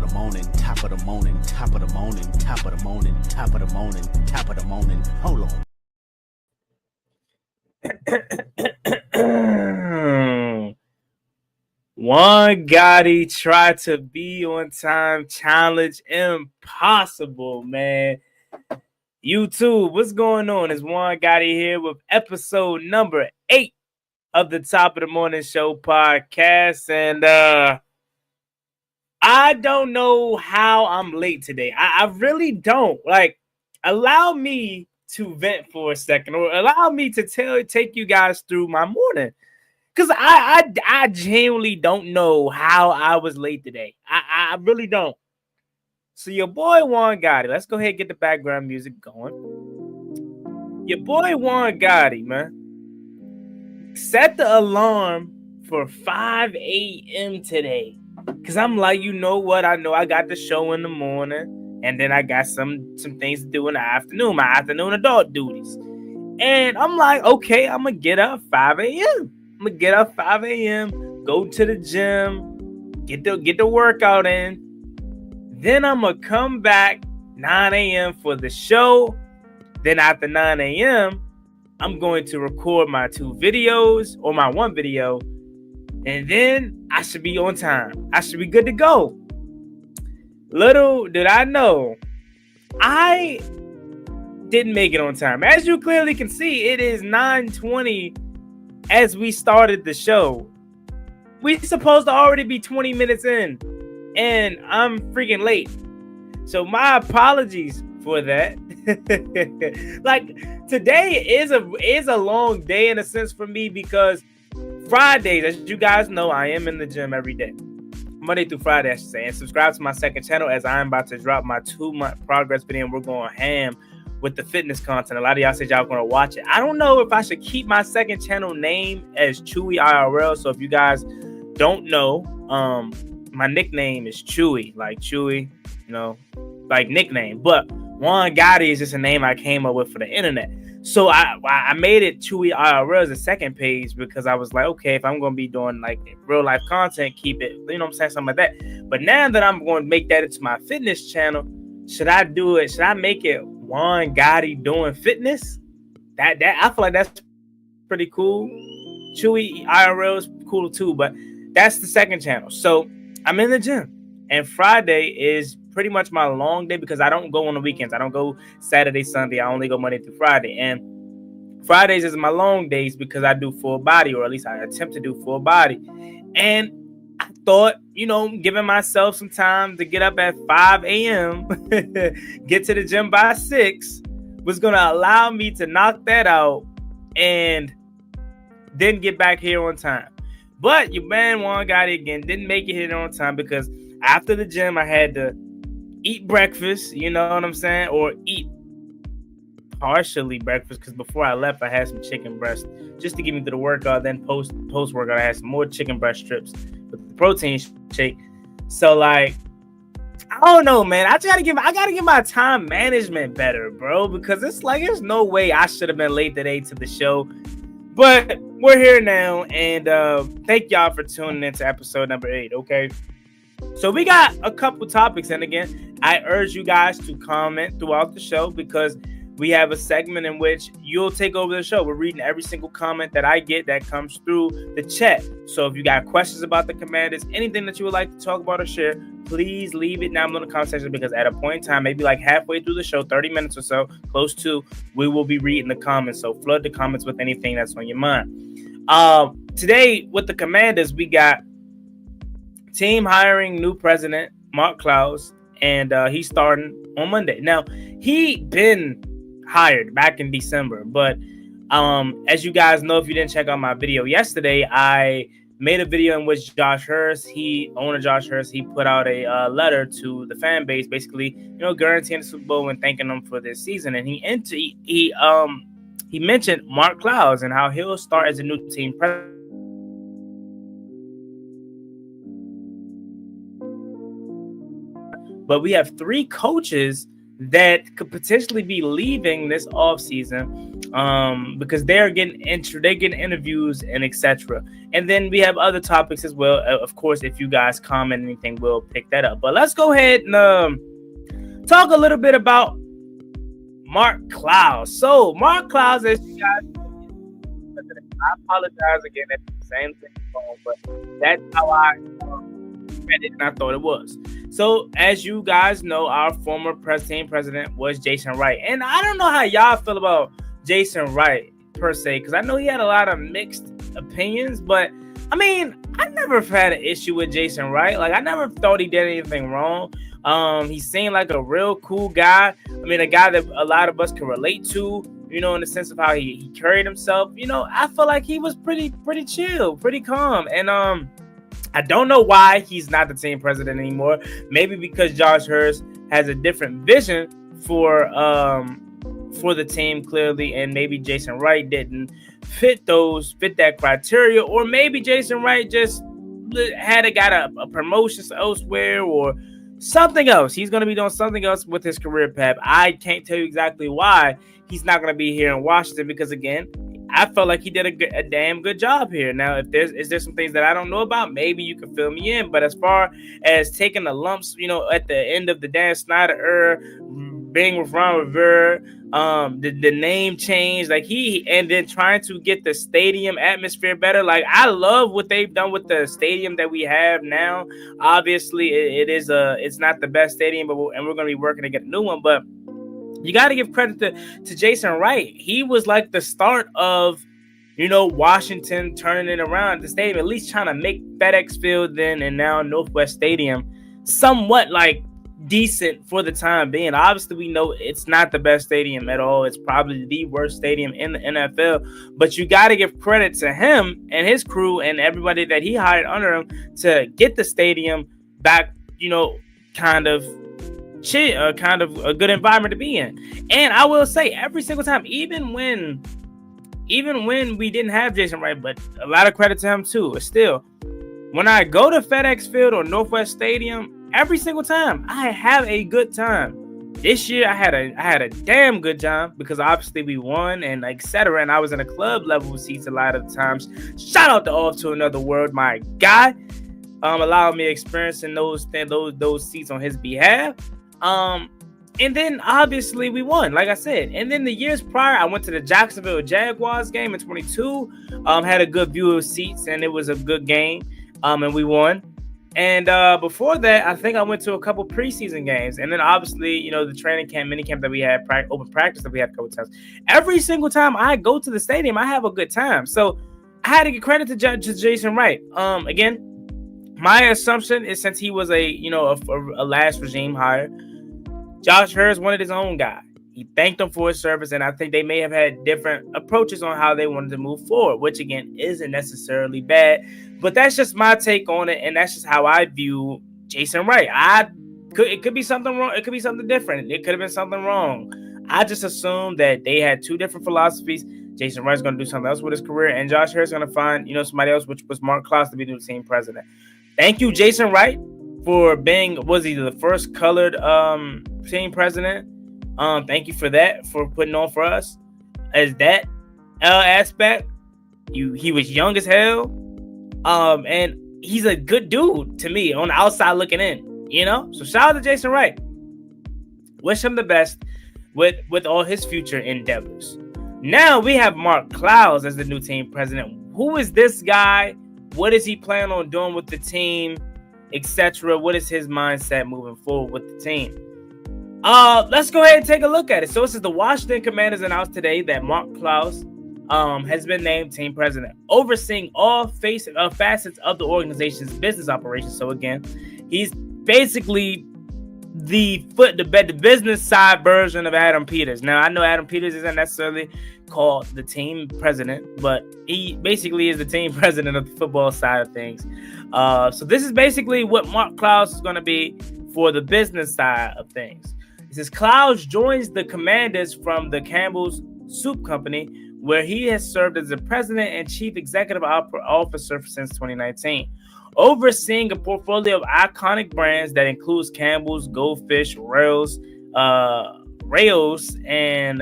of the morning, top of the morning, top of the morning, top of the morning, top of the morning, top of the morning. Hold on. Juan Gotti tried to be on time challenge. Impossible, man. YouTube, what's going on? It's Juan Gotti here with episode number 8 of the Top of the Morning Show podcast. And I don't know how I'm late today. I really don't. Like, allow me to vent for a second, or allow me to take you guys through my morning. Because I genuinely don't know how I was late today. I really don't. So your boy Juan Gotti, let's go ahead and get the background music going. Your boy Juan Gotti, man, set the alarm for 5 a.m. today. Because I'm like, you know what? I know I got the show in the morning. And then I got some things to do in the afternoon. My afternoon adult duties. And I'm like, okay, I'm going to get up 5 a.m. I'm going to get up 5 a.m., go to the gym, get the workout in. Then I'm going to come back 9 a.m. for the show. Then after 9 a.m., I'm going to record my 2 videos or my 1 video. And then I should be on time. I should be good to go. Little did I know, I didn't make it on time. As you clearly can see, it is 9:20 as we started the show. We're supposed to already be 20 minutes in, and I'm freaking late. So my apologies for that. Like, today is a long day in a sense for me, because Fridays, as you guys know, I am in the gym every day. Monday through Friday, I should say. And subscribe to my second channel, as I'm about to drop my 2-month progress video, and we're going ham with the fitness content. A lot of y'all said y'all going to watch it. I don't know if I should keep my second channel name as Chewy IRL. So if you guys don't know, my nickname is Chewy, like Chewy, you know, like nickname. But Juan Gotti is just a name I came up with for the internet. So I made it Chewy IRL as a second page, because I was like, okay, if I'm going to be doing like real life content, keep it, you know what I'm saying, something like that. But now that I'm going to make that into my fitness channel, should I do it? Should I make it Juan Gotti doing fitness? That I feel like that's pretty cool. Chewy IRL is cool too, but that's the second channel. So I'm in the gym, and Friday is pretty much my long day, because I don't go on the weekends. I don't go Saturday, Sunday. I only go Monday through Friday. And Fridays is my long days because I do full body, or at least I attempt to do full body. And I thought, you know, giving myself some time to get up at 5 a.m., get to the gym by 6, was going to allow me to knock that out and then get back here on time. But your man Juan Gotti again didn't make it here on time, because after the gym, I had to eat breakfast, you know what I'm saying? Or eat partially breakfast, because before I left, I had some chicken breast just to get me through the workout. Then post workout, I had some more chicken breast strips with the protein shake. So like, I don't know, man. I gotta get my time management better, bro, because it's like, there's no way I should have been late today to the show. But we're here now, and thank y'all for tuning in to episode number 8, okay? So we got a couple topics, and again, I urge you guys to comment throughout the show, because we have a segment in which you'll take over the show. We're reading every single comment that I get that comes through the chat. So if you got questions about the Commanders, anything that you would like to talk about or share, please leave it down below in the comment section, because at a point in time, maybe like halfway through the show, 30 minutes or so, close to, we will be reading the comments. So flood the comments with anything that's on your mind. Today with the Commanders, we got team hiring new president, Mark Klaus, and he's starting on Monday. Now, he been hired back in December, but as you guys know, if you didn't check out my video yesterday, I made a video in which owner Josh Hurst, he put out a letter to the fan base, basically, you know, guaranteeing the Super Bowl and thanking them for this season. And he mentioned Mark Klaus and how he'll start as a new team president. But we have 3 coaches that could potentially be leaving this offseason because they're getting interviews and etc. And then we have other topics as well. Of course, if you guys comment anything, we'll pick that up. But let's go ahead and talk a little bit about Mark Clouse. So Mark Clouse, as you guys know, I apologize again if the same thing wrong, but that's how I read it and I thought it was. So as you guys know, our former team president was Jason Wright. And I don't know how y'all feel about Jason Wright per se, because I know he had a lot of mixed opinions, but I mean, I never had an issue with Jason Wright. Like, I never thought he did anything wrong. He seemed like a real cool guy. I mean, a guy that a lot of us can relate to, you know, in the sense of how he carried himself. You know, I feel like he was pretty chill, pretty calm. And I don't know why he's not the team president anymore. Maybe because Josh Hurst has a different vision for the team, clearly, and maybe Jason Wright didn't fit that criteria, or maybe Jason Wright just got a promotion elsewhere or something else. He's going to be doing something else with his career path. I can't tell you exactly why he's not going to be here in Washington, because again, I felt like he did a damn good job here. Now, is there some things that I don't know about? Maybe you can fill me in. But as far as taking the lumps, you know, at the end of the Dan Snyder era, being with Ron Rivera, the name change, like and then trying to get the stadium atmosphere better. Like, I love what they've done with the stadium that we have now. Obviously, it's not the best stadium, and we're going to be working to get a new one, but you got to give credit to Jason Wright. He was like the start of, you know, Washington turning it around, the stadium, at least trying to make FedEx Field then and now Northwest Stadium somewhat like decent for the time being. Obviously, we know it's not the best stadium at all. It's probably the worst stadium in the NFL, but you got to give credit to him and his crew and everybody that he hired under him to get the stadium back, you know, kind of a good environment to be in. And I will say, every single time, even when we didn't have Jason Wright, but a lot of credit to him too, still, when I go to FedEx Field or Northwest Stadium, every single time I have a good time. This year I had a damn good time because obviously we won and etc. And I was in a club level seats a lot of the times. Shout out to Off to Another World, my guy, allowing me experiencing those seats on his behalf. And then obviously we won, like I said. And then the years prior, I went to the Jacksonville Jaguars game in 22. Had a good view of seats, and it was a good game. And we won. And before that, I think I went to a couple preseason games. And then obviously, you know, the training camp, mini camp that we had, open practice that we had a couple times. Every single time I go to the stadium, I have a good time. So I had to give credit to Jason Wright. Again, my assumption is, since he was a last regime hire, Josh Hurst wanted his own guy. He thanked him for his service, and I think they may have had different approaches on how they wanted to move forward, which again isn't necessarily bad, but that's just my take on it, and that's just how I view Jason Wright. It could be something wrong. It could be something different. It could have been something wrong. I just assumed that they had two different philosophies. Jason Wright's going to do something else with his career, and Josh Hurst is going to find, somebody else, which was Mark Clouse, to be the team president. Thank you, Jason Wright, for being, was he the first colored team president? Thank you for that, for putting on for us as that aspect. He was young as hell, and he's a good dude to me on the outside looking in. So shout out to Jason Wright. Wish him the best with all his future endeavors. Now we have Mark Clouse as the new team president. Who is this guy? What is he planning on doing with the team, etc.? What is his mindset moving forward with the team? Let's go ahead and take a look at it. So it says the Washington Commanders announced today that Mark Clouse has been named team president, overseeing all facets of the organization's business operations. So again, he's basically the business side version of Adam Peters. Now, I know Adam Peters isn't necessarily called the team president, but he basically is the team president of the football side of things. So this is basically what Mark Clouse is going to be for the business side of things. It says Clouse joins the Commanders from the Campbell's Soup Company, where he has served as the president and chief executive officer since 2019. Overseeing a portfolio of iconic brands that includes Campbell's, Goldfish, Rails, Rayos and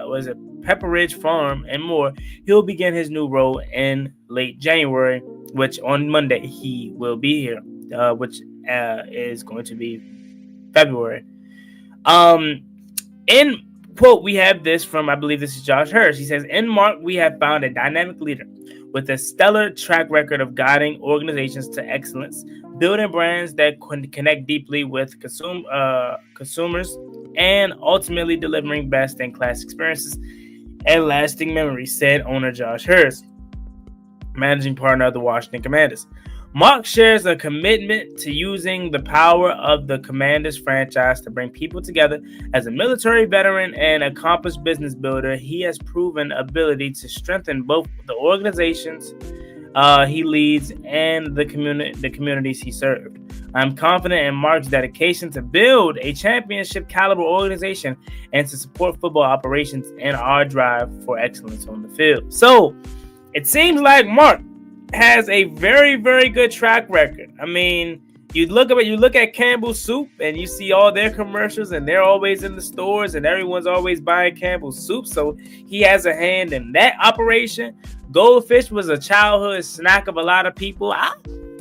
was it Pepper Ridge Farm and more, he'll begin his new role in late January, which on Monday he will be here, which is going to be February. In quote, we have this from, I believe this is Josh Hirsch. He says, in Mark, we have found a dynamic leader with a stellar track record of guiding organizations to excellence, building brands that connect deeply with consumers, and ultimately delivering best-in-class experiences and lasting memories, said owner Josh Hirsch, managing partner of the Washington Commanders. Mark shares a commitment to using the power of the Commanders franchise to bring people together. As a military veteran and accomplished business builder, he has proven ability to strengthen both the organizations he leads and the communities he served. I'm confident in Mark's dedication to build a championship caliber organization and to support football operations and our drive for excellence on the field. So it seems like Mark has a very, very good track record. I mean, you look at Campbell's Soup and you see all their commercials and they're always in the stores and everyone's always buying Campbell's Soup. So he has a hand in that operation. Goldfish was a childhood snack of a lot of people. I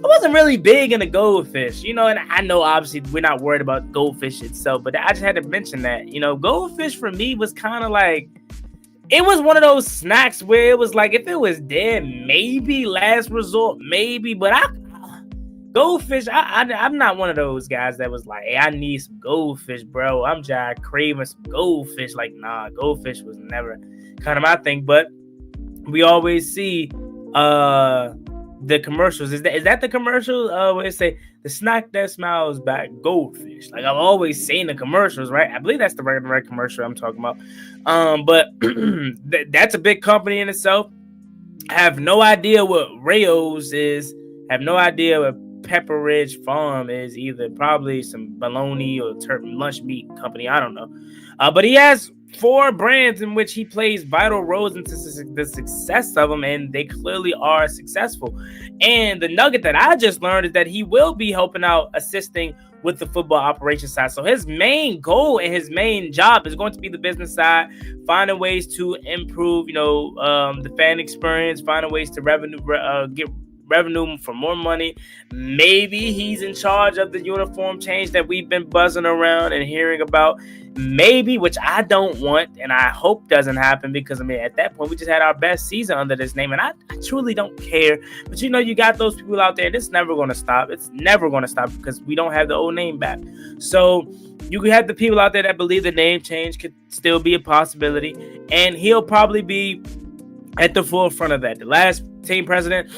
wasn't really big into goldfish, and I know obviously we're not worried about goldfish itself, but I just had to mention that, goldfish for me was kind of like, it was one of those snacks where it was like, if it was dead, maybe, last resort, maybe. But goldfish, I'm not one of those guys that was like, hey, I need some goldfish, bro. I'm just craving some goldfish. Like, nah, goldfish was never kind of my thing. But we always see the commercials. Is that the commercial where it say the snack that smiles back, goldfish? Like, I've always seen the commercials, right? I believe that's the right commercial I'm talking about. But that's a big company in itself. I have no idea what Rayos is. I have no idea what Pepper Ridge Farm is either. Probably some bologna or lunch meat company. I don't know. But he has 4 brands in which he plays vital roles into the success of them, and they clearly are successful. And the nugget that I just learned is that he will be helping out, assisting with the football operations side. So his main goal and his main job is going to be the business side, finding ways to improve, the fan experience, finding ways to get revenue for more money. Maybe he's in charge of the uniform change that we've been buzzing around and hearing about. Maybe, which I don't want and I hope doesn't happen, because at that point we just had our best season under this name, and I truly don't care. But you got those people out there, and it's never going to stop. It's never going to stop because we don't have the old name back. So you have the people out there that believe the name change could still be a possibility, and he'll probably be at the forefront of that. The last team president,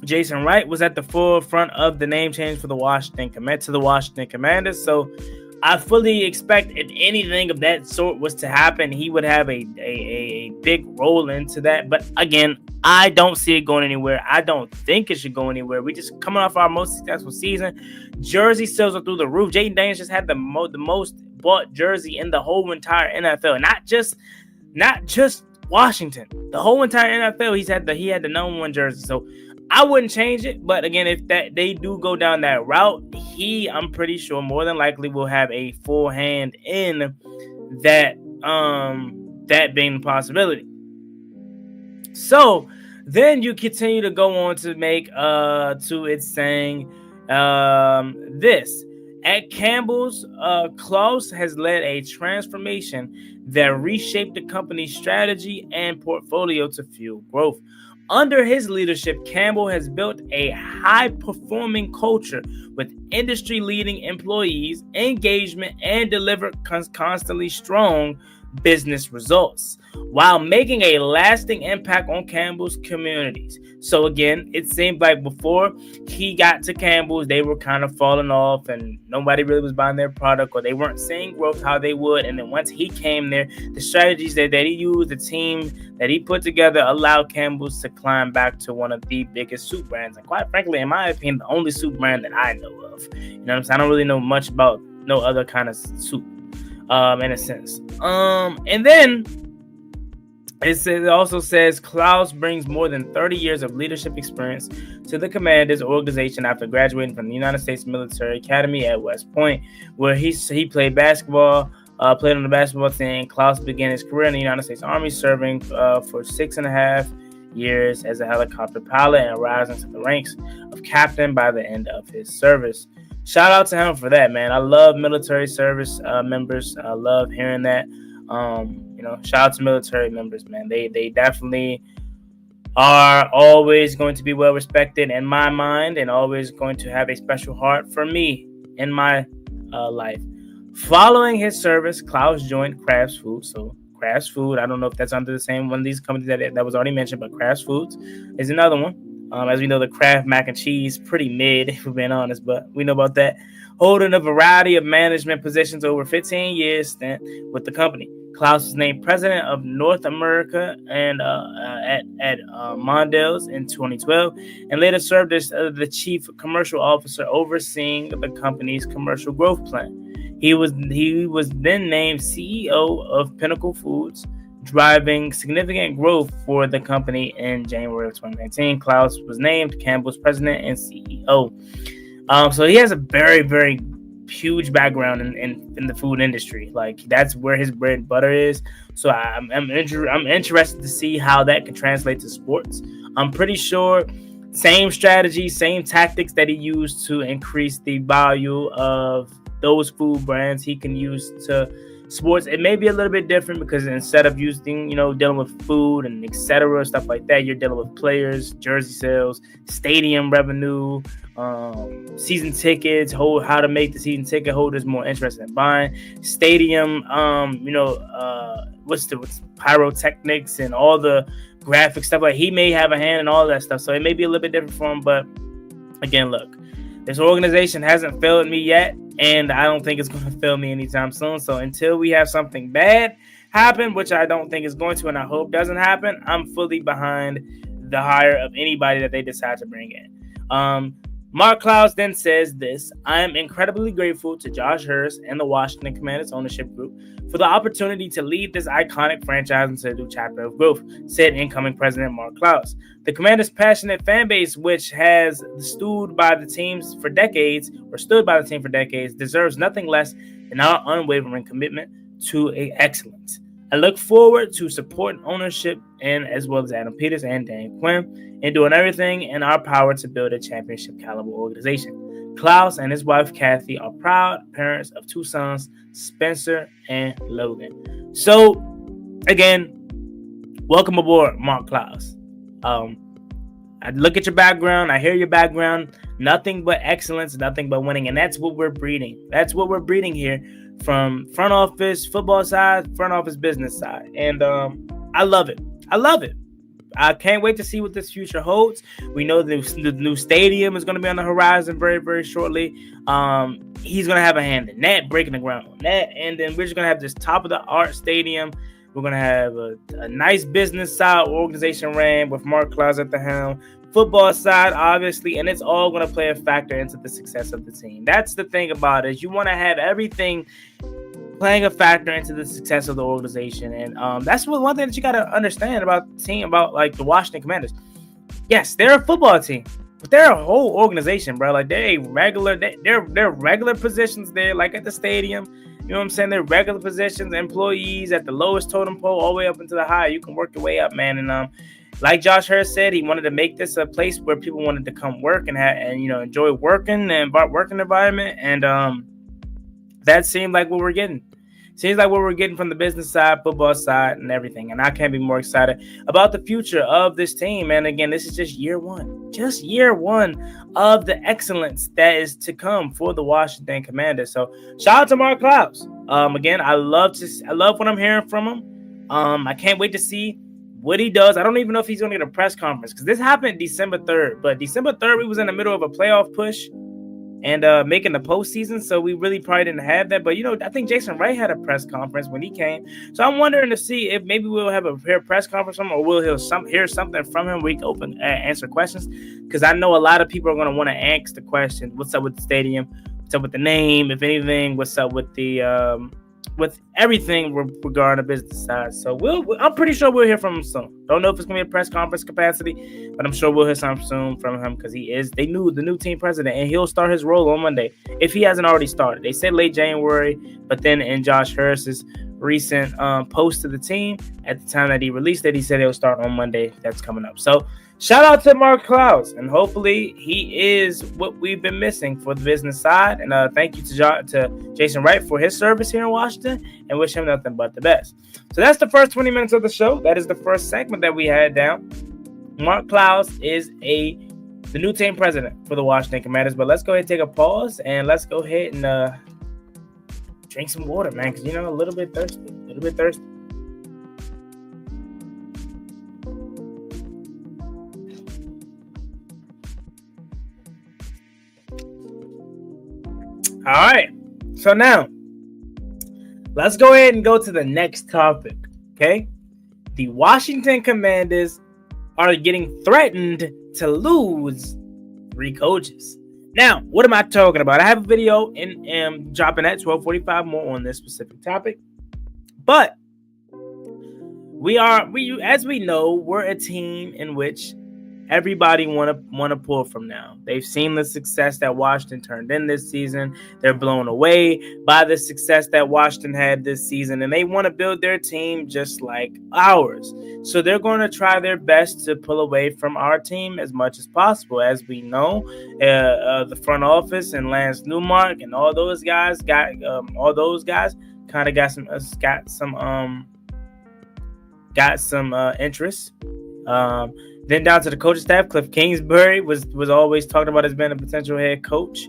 Jason Wright, was at the forefront of the name change for the Washington Commanders. So I fully expect if anything of that sort was to happen, he would have a big role into that. But again, I don't see it going anywhere. I don't think it should go anywhere. We just coming off our most successful season. Jersey sales are through the roof. Jaden Daniels just had the most bought jersey in the whole entire NFL. Not just Washington. The whole entire NFL. He had the number 1 jersey. So I wouldn't change it, but again, if they do go down that route, I'm pretty sure more than likely will have a full hand in that being the possibility. So then you continue to go on to make to it saying this. At Campbell's, Klaus has led a transformation that reshaped the company's strategy and portfolio to fuel growth. Under his leadership, Campbell has built a high-performing culture with industry-leading employees, engagement, and delivered constantly strong business results while making a lasting impact on Campbell's communities. So again, it seemed like before he got to Campbell's, they were kind of falling off and nobody really was buying their product, or they weren't seeing growth how they would. And then once he came there, the strategies that he used, the team that he put together, allowed Campbell's to climb back to one of the biggest soup brands. And quite frankly, in my opinion, the only soup brand that I know of. You know what I'm saying? I don't really know much about no other kind of soup. In a sense. And then It also says Klaus brings more than 30 years of leadership experience to the Commanders organization after graduating from the United States Military Academy at West Point, where he played basketball, played on the basketball team. Klaus began his career in the United States Army, serving for 6.5 years as a helicopter pilot and rising to the ranks of captain by the end of his service. Shout out to him for that, man. I love military service members. I love hearing that. Shout out to military members, man. They definitely are always going to be well respected in my mind and always going to have a special heart for me in my life. Following his service, Klaus joined Kraft Foods. So Kraft Food, I don't know if that's under the same one of these companies that was already mentioned, but Kraft Foods is another one. As we know, the Kraft mac and cheese, pretty mid, if we're being honest, but we know about that. Holding a variety of management positions over 15 years stint with the company. Klaus was named president of North America and at Mondelez in 2012, and later served as the chief commercial officer overseeing the company's commercial growth plan. He was then named CEO of Pinnacle Foods, driving significant growth for the company in January of 2019. Klaus was named Campbell's president and CEO. So he has a very, very huge background in the food industry. Like, that's where his bread and butter is. So I'm interested to see how that can translate to sports. I'm pretty sure same strategy, same tactics that he used to increase the value of those food brands, he can use to sports. It may be a little bit different because instead of using, dealing with food and etc. stuff like that, you're dealing with players, jersey sales, stadium revenue, season tickets, how to make the season ticket holders more interested in buying, stadium, what's pyrotechnics and all the graphic stuff. Like, he may have a hand in all that stuff, so it may be a little bit different for him. But again, look, this organization hasn't failed me yet, and I don't think it's going to fail me anytime soon. So until we have something bad happen, which I don't think is going to, and I hope doesn't happen, I'm fully behind the hire of anybody that they decide to bring in. Mark Klaus then says this: I am incredibly grateful to Josh Hurst and the Washington Commanders ownership group for the opportunity to lead this iconic franchise into a new chapter of growth, said incoming president Mark Klaus. The Commanders' passionate fan base, which has stood by the team for decades, deserves nothing less than our unwavering commitment to excellence. I look forward to supporting ownership and as well as Adam Peters and Dan Quinn in doing everything in our power to build a championship caliber organization. Klaus and his wife Kathy are proud parents of two sons, Spencer and Logan. So again, welcome aboard, Mark Klaus. I look at your background, I hear your background, nothing but excellence, nothing but winning, and that's what we're breeding. That's what we're breeding here from front office football side, front office business side, and I love it. I can't wait to see what this future holds. We know the new stadium is going to be on the horizon very, very shortly. He's going to have a hand in that, breaking the ground on that, and then we're just going to have this top-of-the-art stadium. We're going to have a nice business side organization ran with Mark Klaus at the helm. Football side, obviously, and it's all going to play a factor into the success of the team. That's the thing about it. You want to have everything playing a factor into the success of the organization. And that's one thing that you got to understand about the team, about like the Washington Commanders. Yes, they're a football team, but they're a whole organization, bro. Like, they're regular positions there, like at the stadium. You know what I'm saying? They're regular positions, employees at the lowest totem pole all the way up into the high. You can work your way up, man. And like Josh Hurst said, he wanted to make this a place where people wanted to come work and enjoy working and working environment. And that seemed like what we're getting. Seems like what we're getting from the business side, football side, and everything. And I can't be more excited about the future of this team. And again, this is just year one of the excellence that is to come for the Washington Commanders. So shout out to Mark Klaus. Again, I love what I'm hearing from him. I can't wait to see what he does. I don't even know if he's going to get a press conference because this happened December 3rd. But December 3rd, we was in the middle of a playoff push and making the postseason, so we really probably didn't have that. But, I think Jason Wright had a press conference when he came. So I'm wondering to see if maybe we'll have a press conference from him, or we'll hear something from him. We can answer questions, because I know a lot of people are going to want to ask the question, what's up with the stadium? What's up with the name? If anything, what's up with the with everything regarding the business side. So I'm pretty sure we'll hear from him soon. Don't know if it's gonna be a press conference capacity, but I'm sure we'll hear something soon from him because they knew the new team president, and he'll start his role on Monday if he hasn't already started. They said late January, but then in Josh Harris's recent post to the team at the time that he released it, he said he'll start on Monday. That's coming up. So shout out to Mark Clouds, and hopefully he is what we've been missing for the business side. And thank you to Jason Wright for his service here in Washington, and wish him nothing but the best. So that's the first 20 minutes of the show. That is the first segment that we had down. Mark Clouds is the new team president for the Washington Commanders. But let's go ahead and take a pause, and let's go ahead and drink some water, man, because a little bit thirsty. All right, so now let's go ahead and go to the next topic, okay? The Washington Commanders are getting threatened to lose 3 coaches. Now, what am I talking about? I have a video and dropping at 12:45 more on this specific topic. But as we know, we're a team in which everybody want to pull from now. They've seen the success that Washington turned in this season. They're blown away by the success that Washington had this season, and they want to build their team just like ours. So they're going to try their best to pull away from our team as much as possible. As we know, the front office and Lance Newmark and all those guys kind of got some interest. Then down to the coaching staff, Cliff Kingsbury was always talked about as being a potential head coach.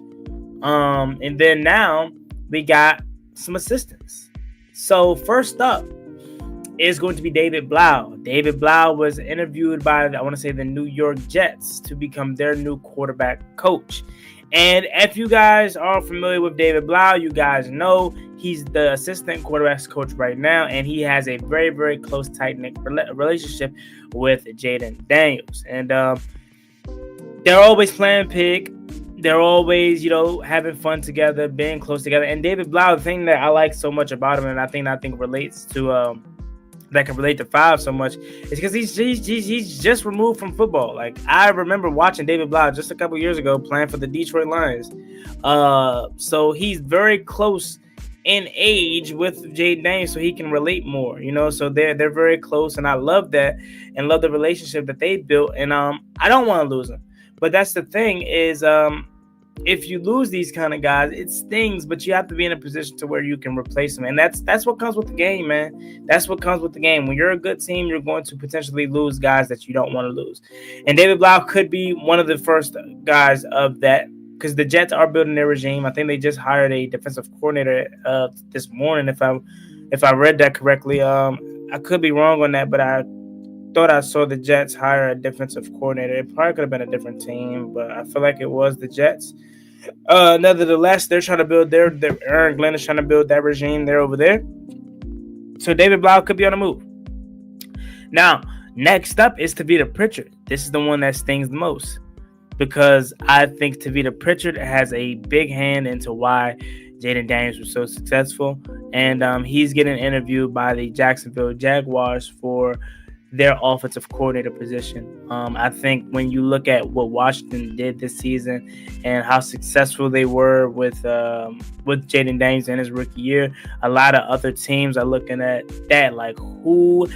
And then now we got some assistants. So first up is going to be David Blau. David Blau was interviewed by, I want to say, the New York Jets to become their new quarterback coach. And if you guys are familiar with David Blau, you guys know he's the assistant quarterbacks coach right now, and he has a very, very close, tight-knit relationship with Jaden Daniels. And they're always playing pig. They're always, having fun together, being close together. And David Blau, the thing that I like so much about him, and I think relates to that can relate to Five so much, is because he's just removed from football. Like, I remember watching David Blau just a couple years ago playing for the Detroit Lions. So he's very close in age with Jaden Daniels, so he can relate more, so they're very close, and I love that and love the relationship that they built. And I don't want to lose them, but that's the thing is, if you lose these kind of guys, it stings, but you have to be in a position to where you can replace them. And that's what comes with the game, man. That's what comes with the game. When you're a good team, you're going to potentially lose guys that you don't want to lose. And David Blau could be one of the first guys of that, because the Jets are building their regime. I think they just hired a defensive coordinator this morning, if I read that correctly. I could be wrong on that, but I thought I saw the Jets hire a defensive coordinator. It probably could have been a different team, but I feel like it was the Jets. Nevertheless, they're trying to build their Aaron Glenn is trying to build that regime there over there. So David Blau could be on the move. Now, next up is Tavita Pritchard. This is the one that stings the most, because I think Tavita Pritchard has a big hand into why Jaden Daniels was so successful. And he's getting interviewed by the Jacksonville Jaguars for their offensive coordinator position. I think when you look at what Washington did this season and how successful they were with Jaden Daniels in his rookie year, a lot of other teams are looking at that like, who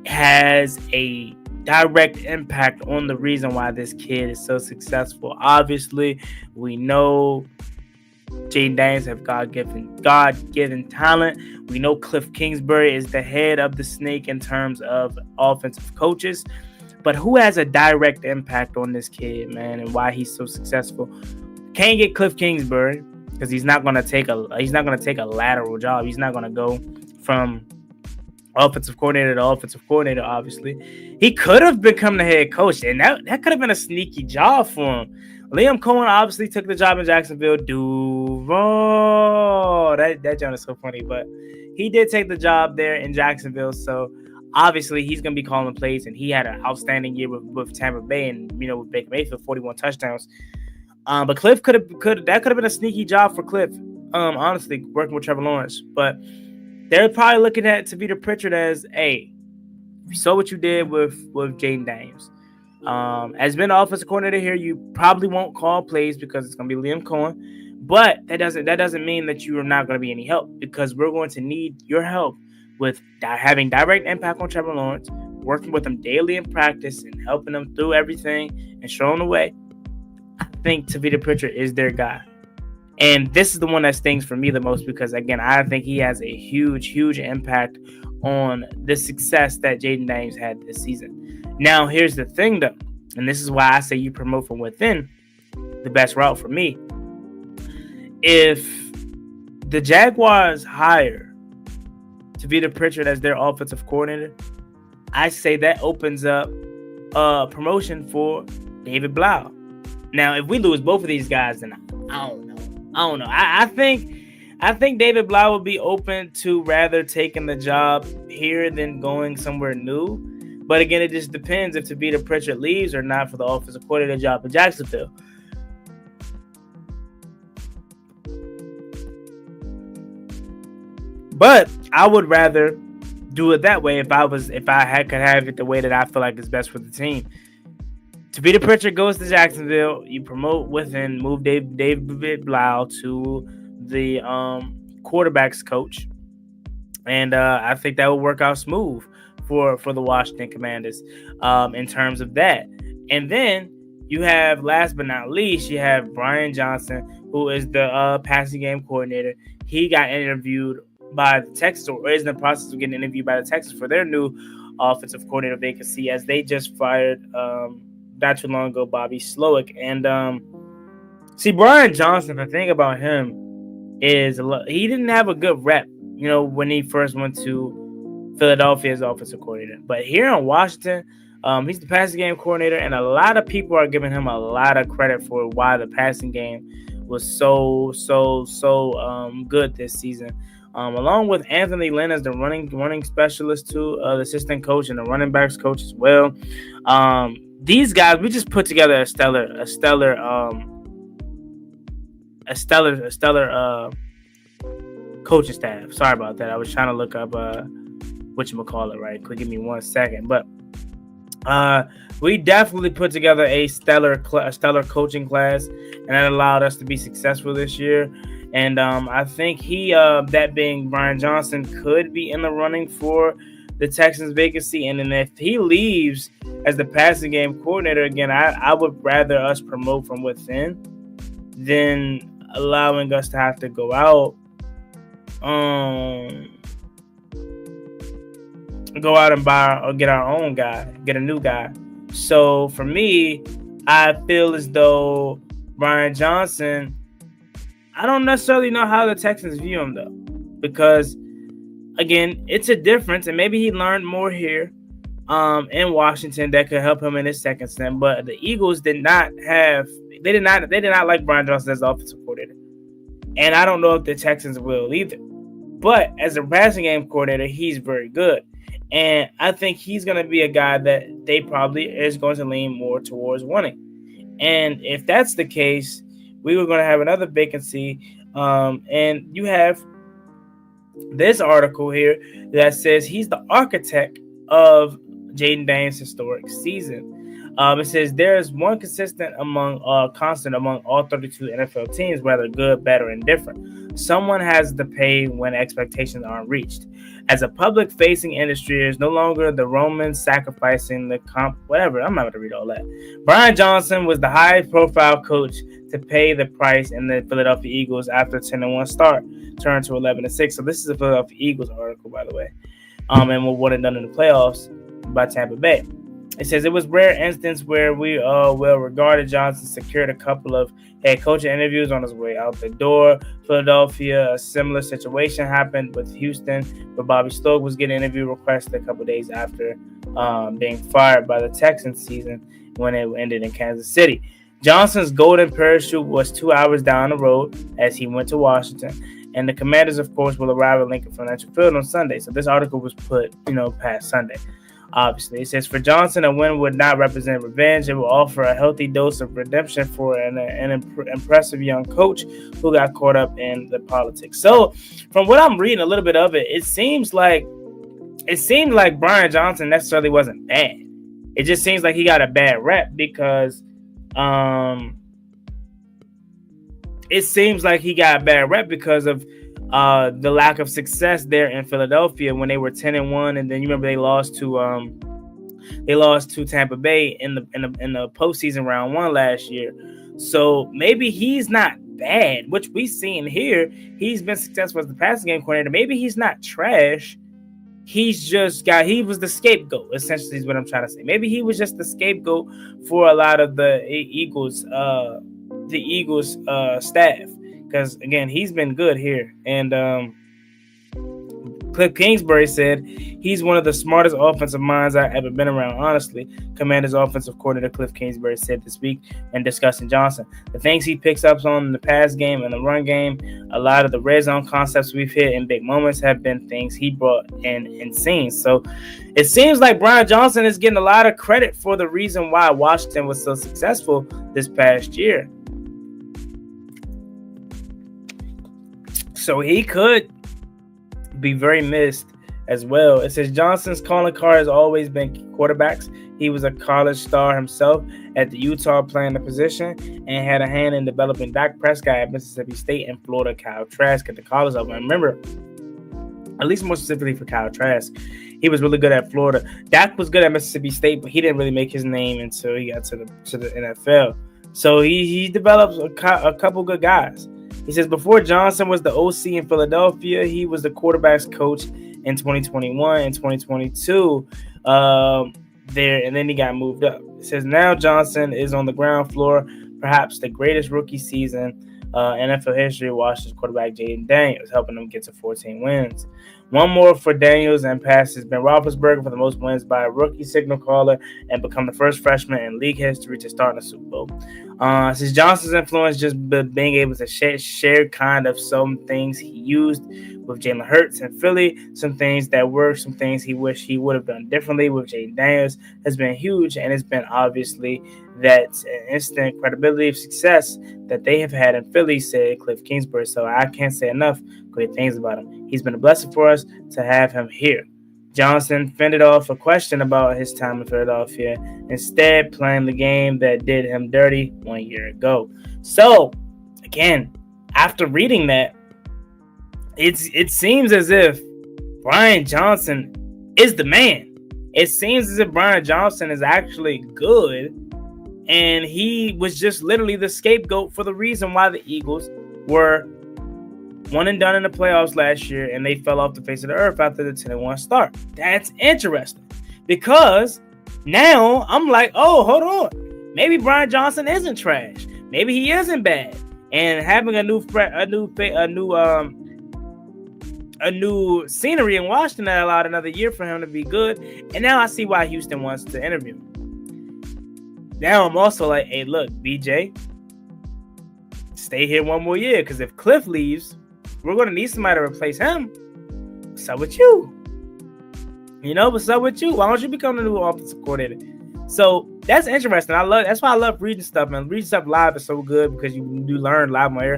has a direct impact on the reason why this kid is so successful. Obviously, we know Jaden Daniels have God-given talent. We know Cliff Kingsbury is the head of the snake in terms of offensive coaches. But who has a direct impact on this kid, man, and why he's so successful? Can't get Cliff Kingsbury, because he's not going to take a lateral job. He's not going to go from offensive coordinator to offensive coordinator, obviously. He could have become the head coach, and that could have been a sneaky job for him. Liam Cohen obviously took the job in Jacksonville. Duval. That job is so funny, but he did take the job there in Jacksonville, so obviously he's going to be calling plays, and he had an outstanding year with Tampa Bay and, with Baker Mayfield, 41 touchdowns. But Cliff that could have been a sneaky job for Cliff, honestly, working with Trevor Lawrence. But they're probably looking at Tavita Pritchard as, hey, we saw what you did with Jaden Daniels. As been the offensive coordinator here, you probably won't call plays because it's going to be Liam Cohen. But that doesn't mean that you are not going to be any help, because we're going to need your help with having direct impact on Trevor Lawrence, working with him daily in practice and helping them through everything and showing the way. I think Tavita Pritchard is their guy. And this is the one that stings for me the most because, again, I think he has a huge, huge impact on the success that Jaden Daniels had this season. Now, here's the thing, though, and this is why I say you promote from within, the best route for me. If the Jaguars hire Tavita Pritchard as their offensive coordinator, I say that opens up a promotion for David Blau. Now, if we lose both of these guys, then I don't know. I think David Blau would be open to rather taking the job here than going somewhere new. But again, it just depends if Tavita Pritchard leaves or not for the offensive coordinator job in Jacksonville. But I would rather do it that way if I could have it the way that I feel like is best for the team. Tavita Pritchard goes to Jacksonville. You promote within, move David Blau to the quarterbacks coach, and I think that will work out smooth for the Washington Commanders in terms of that. And then you have, last but not least, you have Brian Johnson, who is the passing game coordinator. He got interviewed by the Texans, or is in the process of getting interviewed by the Texans for their new offensive coordinator vacancy, as they just fired not too long ago Bobby Slowick. And see, Brian Johnson, the thing about him is he didn't have a good rep, when he first went to Philadelphia as offensive coordinator. But here in Washington, he's the passing game coordinator, and a lot of people are giving him a lot of credit for why the passing game was so good this season. Along with Anthony Lynn as the running specialist too, the assistant coach, and the running backs coach as well. These guys, we just put together a stellar coaching staff. Sorry about that. I was trying to look up whatchamacallit right quick. Give me 1 second. But we definitely put together a stellar coaching class, and that allowed us to be successful this year. And I think that being Brian Johnson, could be in the running for the Texans vacancy. And then if he leaves as the passing game coordinator, again, I would rather us promote from within than allowing us to have to go out and buy or get our own guy, get a new guy. So for me, I feel as though Brian Johnson, I don't necessarily know how the Texans view him, though, because, again, it's a difference, and maybe he learned more here in Washington that could help him in his second stint. But the Eagles did not like Brian Johnson as offensive coordinator, and I don't know if the Texans will either. But as a passing game coordinator, he's very good, and I think he's going to be a guy that they probably is going to lean more towards wanting. And if that's the case, we were going to have another vacancy, and you have this article here that says he's the architect of Jaden Daniels' historic season. It says there is one constant among all 32 NFL teams, whether good, bad, or indifferent. Someone has to pay when expectations aren't reached. As a public-facing industry, there's no longer the Romans sacrificing the comp. Whatever, I'm not going to read all that. Brian Johnson was the high-profile coach to pay the price in the Philadelphia Eagles after a 10-1 start turned to 11-6. So this is a Philadelphia Eagles article, by the way, and what it done in the playoffs by Tampa Bay. It says it was rare instance where well-regarded Johnson secured a couple of head coaching interviews on his way out the door. Philadelphia, a similar situation happened with Houston, where Bobby Slowick was getting interview requests a couple days after being fired by the Texans season when it ended in Kansas City. Johnson's golden parachute was 2 hours down the road as he went to Washington. And the Commanders, of course, will arrive at Lincoln Financial Field on Sunday. So this article was put, past Sunday. Obviously, it says for Johnson, a win would not represent revenge. It will offer a healthy dose of redemption for an impressive young coach who got caught up in the politics. So, from what I'm reading, a little bit of it, it seemed like Brian Johnson necessarily wasn't bad. It just seems like he got a bad rep because, it seems like he got a bad rep because of the lack of success there in Philadelphia when they were 10-1, and then you remember they lost to Tampa Bay in the postseason round 1 last year. So maybe he's not bad, which we seen here. He's been successful as the passing game coordinator. Maybe he's not trash. He was the scapegoat, essentially, is what I'm trying to say. Maybe he was just the scapegoat for a lot of the Eagles staff. Because, again, he's been good here. And Cliff Kingsbury said he's one of the smartest offensive minds I've ever been around, honestly. Commanders offensive coordinator Cliff Kingsbury said this week when discussing Johnson. The things he picks up on in the pass game and the run game, a lot of the red zone concepts we've hit in big moments have been things he brought in and seen. So it seems like Brian Johnson is getting a lot of credit for the reason why Washington was so successful this past year. So he could be very missed as well. It says Johnson's calling card has always been quarterbacks. He was a college star himself at the Utah playing the position and had a hand in developing Dak Prescott at Mississippi State and Florida Kyle Trask at the college level. And remember, at least more specifically for Kyle Trask, he was really good at Florida. Dak was good at Mississippi State, but he didn't really make his name until he got to the NFL. So he developed a couple good guys. He says before Johnson was the OC in Philadelphia, he was the quarterback's coach in 2021 and 2022 there, and then he got moved up. It says now Johnson is on the ground floor, perhaps the greatest rookie season NFL history. Washington's quarterback Jaden Daniels, helping them get to 14 wins. One more for Daniels and passes Ben Roethlisberger for the most wins by a rookie signal caller and become the first freshman in league history to start in a Super Bowl. Since Johnson's influence just being able to share kind of some things he used with Jalen Hurts in Philly, some things that worked, some things he wished he would have done differently with Jaden Daniels has been huge, and it's been obviously that instant credibility of success that they have had in Philly, said Cliff Kingsbury. So I can't say enough great things about him. He's been a blessing for us to have him here. Johnson fended off a question about his time in Philadelphia, instead playing the game that did him dirty 1 year ago. So, again, after reading that, it seems as if Brian Johnson is the man. It seems as if Brian Johnson is actually good, and he was just literally the scapegoat for the reason why the Eagles were one and done in the playoffs last year, and they fell off the face of the earth after the 10-1 start. That's interesting because now I'm like, oh, hold on. Maybe Brian Johnson isn't trash. Maybe he isn't bad. And having a new scenery in Washington that allowed another year for him to be good. And now I see why Houston wants to interview him. Now I'm also like, hey, look, BJ, stay here one more year, because if Cliff leaves, we're going to need somebody to replace him. What's up with you? What's up with you? Why don't you become the new offensive coordinator? So that's interesting. That's why I love reading stuff, man. Reading stuff live is so good because you do learn live on air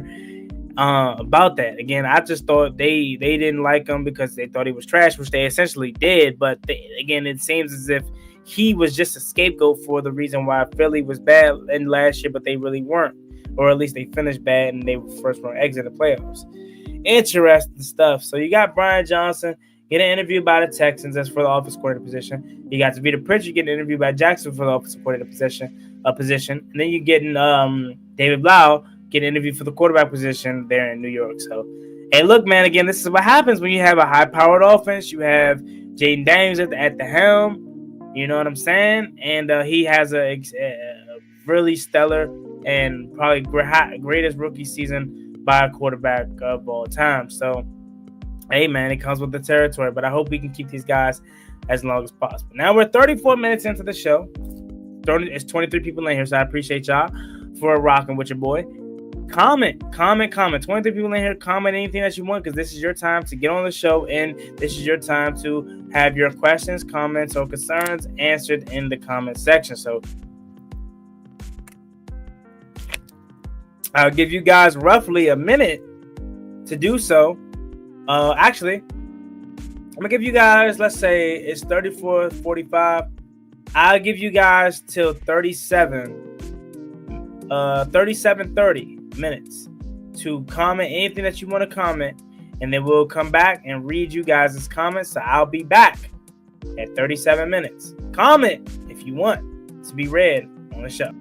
about that. Again, I just thought they didn't like him because they thought he was trash, which they essentially did. But again, it seems as if he was just a scapegoat for the reason why Philly was bad in last year, but they really weren't. Or at least they finished bad and they were first round exit the playoffs. Interesting stuff. So you got Brian Johnson getting interviewed by the Texans as for the offensive coordinator position. You got Tavita Pritchard getting interviewed by Jackson for the offensive coordinator position. And then you're getting David Blau getting interviewed for the quarterback position there in New York. So, hey, look, man, again, this is what happens when you have a high-powered offense. You have Jaden Daniels at the helm. You know what I'm saying? And he has a really stellar and probably greatest rookie season by a quarterback of all time. So, hey, man, it comes with the territory. But I hope we can keep these guys as long as possible. Now we're 34 minutes into the show. It's 23 people in here, so I appreciate y'all for rocking with your boy. Comment. 23 people in here, comment anything that you want, because this is your time to get on the show, and this is your time to have your questions, comments, or concerns answered in the comment section. So I'll give you guys roughly a minute to do so. Actually, I'm gonna give you guys, let's say it's 34:45. I'll give you guys till 37:30 minutes to comment anything that you want to comment, and then we'll come back and read you guys' comments. So I'll be back at 37 minutes. Comment if you want to be read on the show.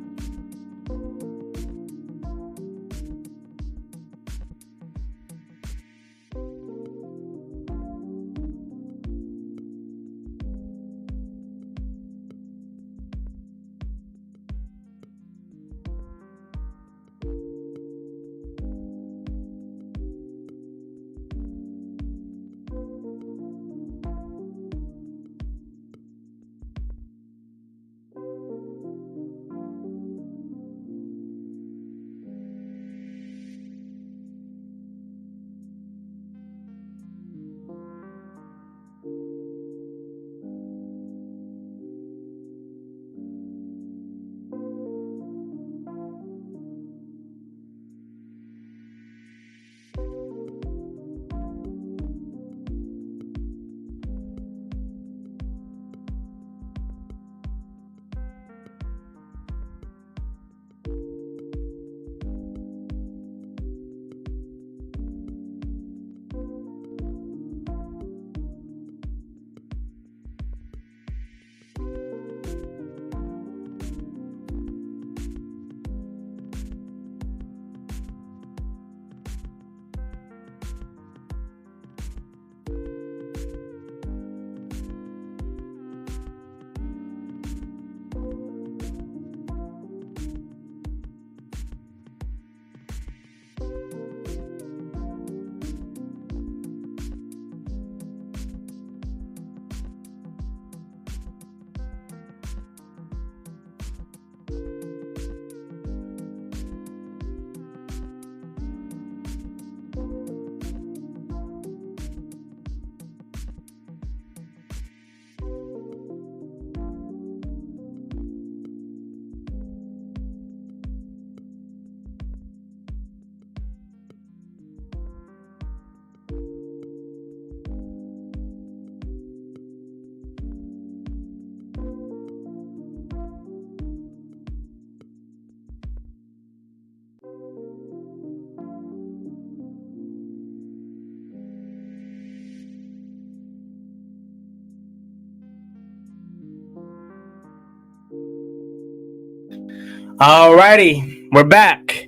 Alrighty, we're back.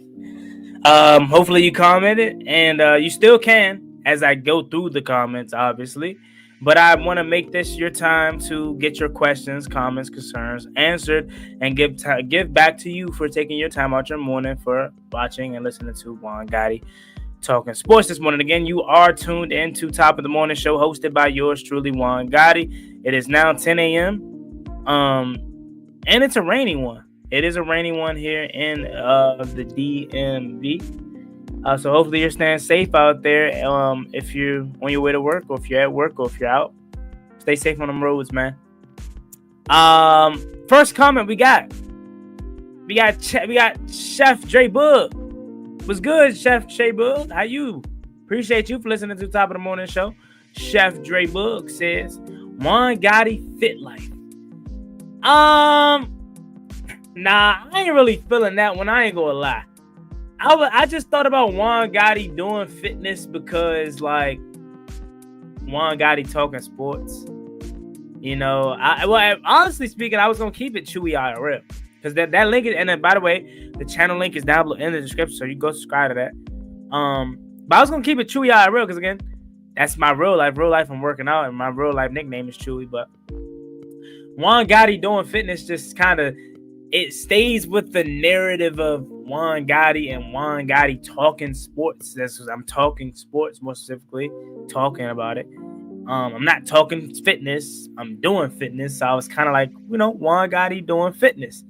Hopefully you commented, and you still can as I go through the comments, obviously. But I want to make this your time to get your questions, comments, concerns answered, and give back to you for taking your time out your morning for watching and listening to Juan Gotti talking sports this morning. Again, you are tuned into Top of the Morning Show, hosted by yours truly, Juan Gotti. It is now 10 a.m. And it's a rainy one. It is a rainy one here in the DMV. So hopefully you're staying safe out there. If you're on your way to work, or if you're at work, or if you're out, stay safe on them roads, man. First comment we got Chef Dre Bug. What's good, Chef Shay Bug? How you? Appreciate you for listening to Top of the Morning Show. Chef Dre Bug says, Juan Gotti Fit Life. Nah, I ain't really feeling that one. I ain't gonna lie. I just thought about Juan Gotti doing fitness because, like, Juan Gotti talking sports. You know, honestly speaking, I was gonna keep it Chewy IRL because that link is, and then by the way, the channel link is down below in the description, so you go subscribe to that. But I was gonna keep it Chewy IRL because, again, that's my real life. Real life, I'm working out, and my real life nickname is Chewy. But Juan Gotti doing fitness just kind of, it stays with the narrative of Juan Gotti and Juan Gotti talking sports. I'm talking sports, more specifically, talking about it. I'm not talking fitness. I'm doing fitness. So I was kind of like, Juan Gotti doing fitness.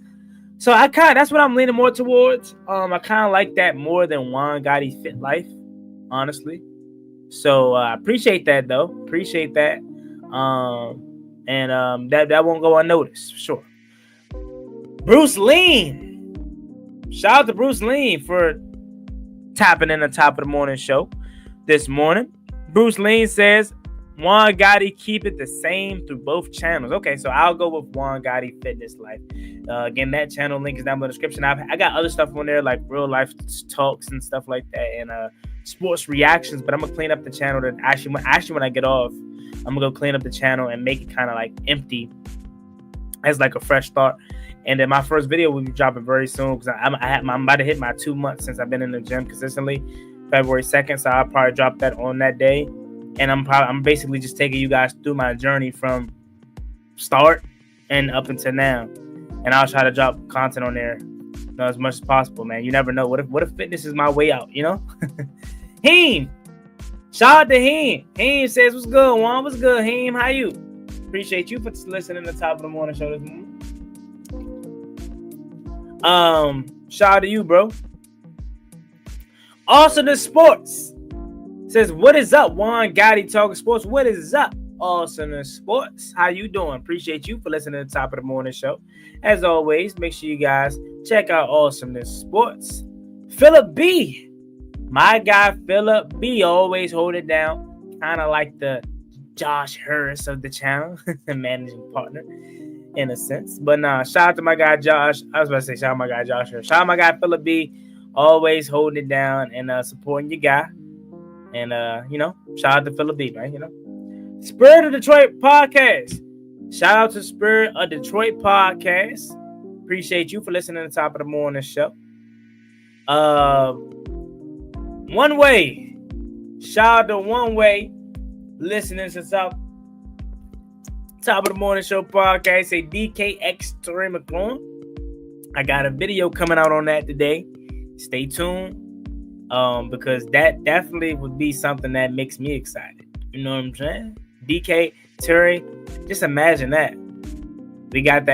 So that's what I'm leaning more towards. I kind of like that more than Juan Gotti Fit Life, honestly. So appreciate that though. Appreciate that. And that won't go unnoticed, for sure. Bruce Lean. Shout out to Bruce Lean for tapping in the top of the morning show this morning. Bruce Lean says, Juan Gotti, keep it the same through both channels. Okay, so I'll go with Juan Gotti Fitness Life. Again, that channel link is down below the description. I got other stuff on there like real life talks and stuff like that, and sports reactions. But I'm gonna clean up the channel. That actually when I get off, I'm gonna go clean up the channel and make it kind of like empty as like a fresh start. And then my first video will be dropping very soon because I'm about to hit my 2 months since I've been in the gym consistently, February 2nd. So I'll probably drop that on that day. And I'm basically just taking you guys through my journey from start and up until now. And I'll try to drop content on there, as much as possible, man. You never know. What if fitness is my way out, Heem. Shout out to Heem. Heem says, what's good, Juan? What's good, Heem? How you? Appreciate you for listening to the top of the morning show this morning. Shout out to you, bro. Awesome the Sports says, what is up, Juan Gotti Talking Sports? What is up, Awesome Sports? How you doing? Appreciate you for listening to the top of the morning show. As always, make sure you guys check out Awesomeness Sports. Philip B. My guy, Philip B. always hold it down. Kind of like the Josh Harris of the channel, the managing partner in a sense. But nah, shout out to my guy, Josh. I was about to say shout out to my guy, Josh Harris. Shout out to my guy, Philip B. Always holding it down and supporting your guy. And, shout out to Philip B, man, Spirit of Detroit Podcast. Shout out to Spirit of Detroit Podcast. Appreciate you for listening to the top of the morning show. One Way. Shout out to One Way. Listening to top of the morning show podcast. Say DKX Terry McClung. I got a video coming out on that today. Stay tuned. Because that definitely would be something that makes me excited. You know what I'm saying? DK, Terry, just imagine that. We got the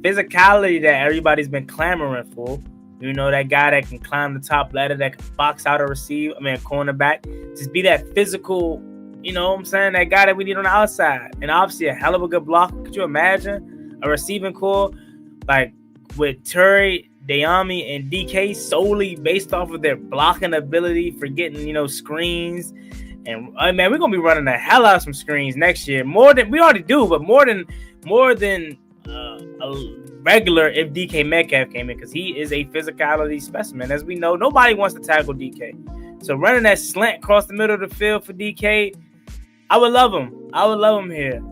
physicality that everybody's been clamoring for. That guy that can climb the top ladder, that can box out a cornerback. Just be that physical, you know what I'm saying? That guy that we need on the outside. And obviously a hell of a good blocker. Could you imagine a receiving core like with Terry, Dayami, and DK solely based off of their blocking ability for getting, screens. And man, we're gonna be running the hell out of some screens next year. More than we already do, but more than a regular if DK Metcalf came in, because he is a physicality specimen. As we know, nobody wants to tackle DK. So running that slant across the middle of the field for DK, I would love him. Here.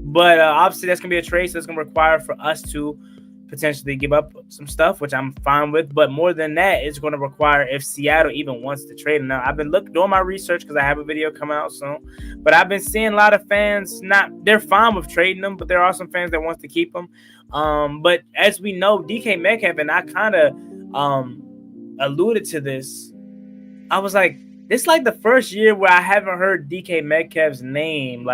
But obviously that's gonna be a trade, so it's gonna require for us to potentially give up some stuff, which I'm fine with. But more than that, it's going to require if Seattle even wants to trade him. Now, I've been doing my research because I have a video coming out soon. But I've been seeing a lot of fans they're fine with trading them, but there are some fans that wants to keep them. But as we know, DK Metcalf, and I kind of alluded to this. I was like, this is like the first year where I haven't heard DK Metcalf's name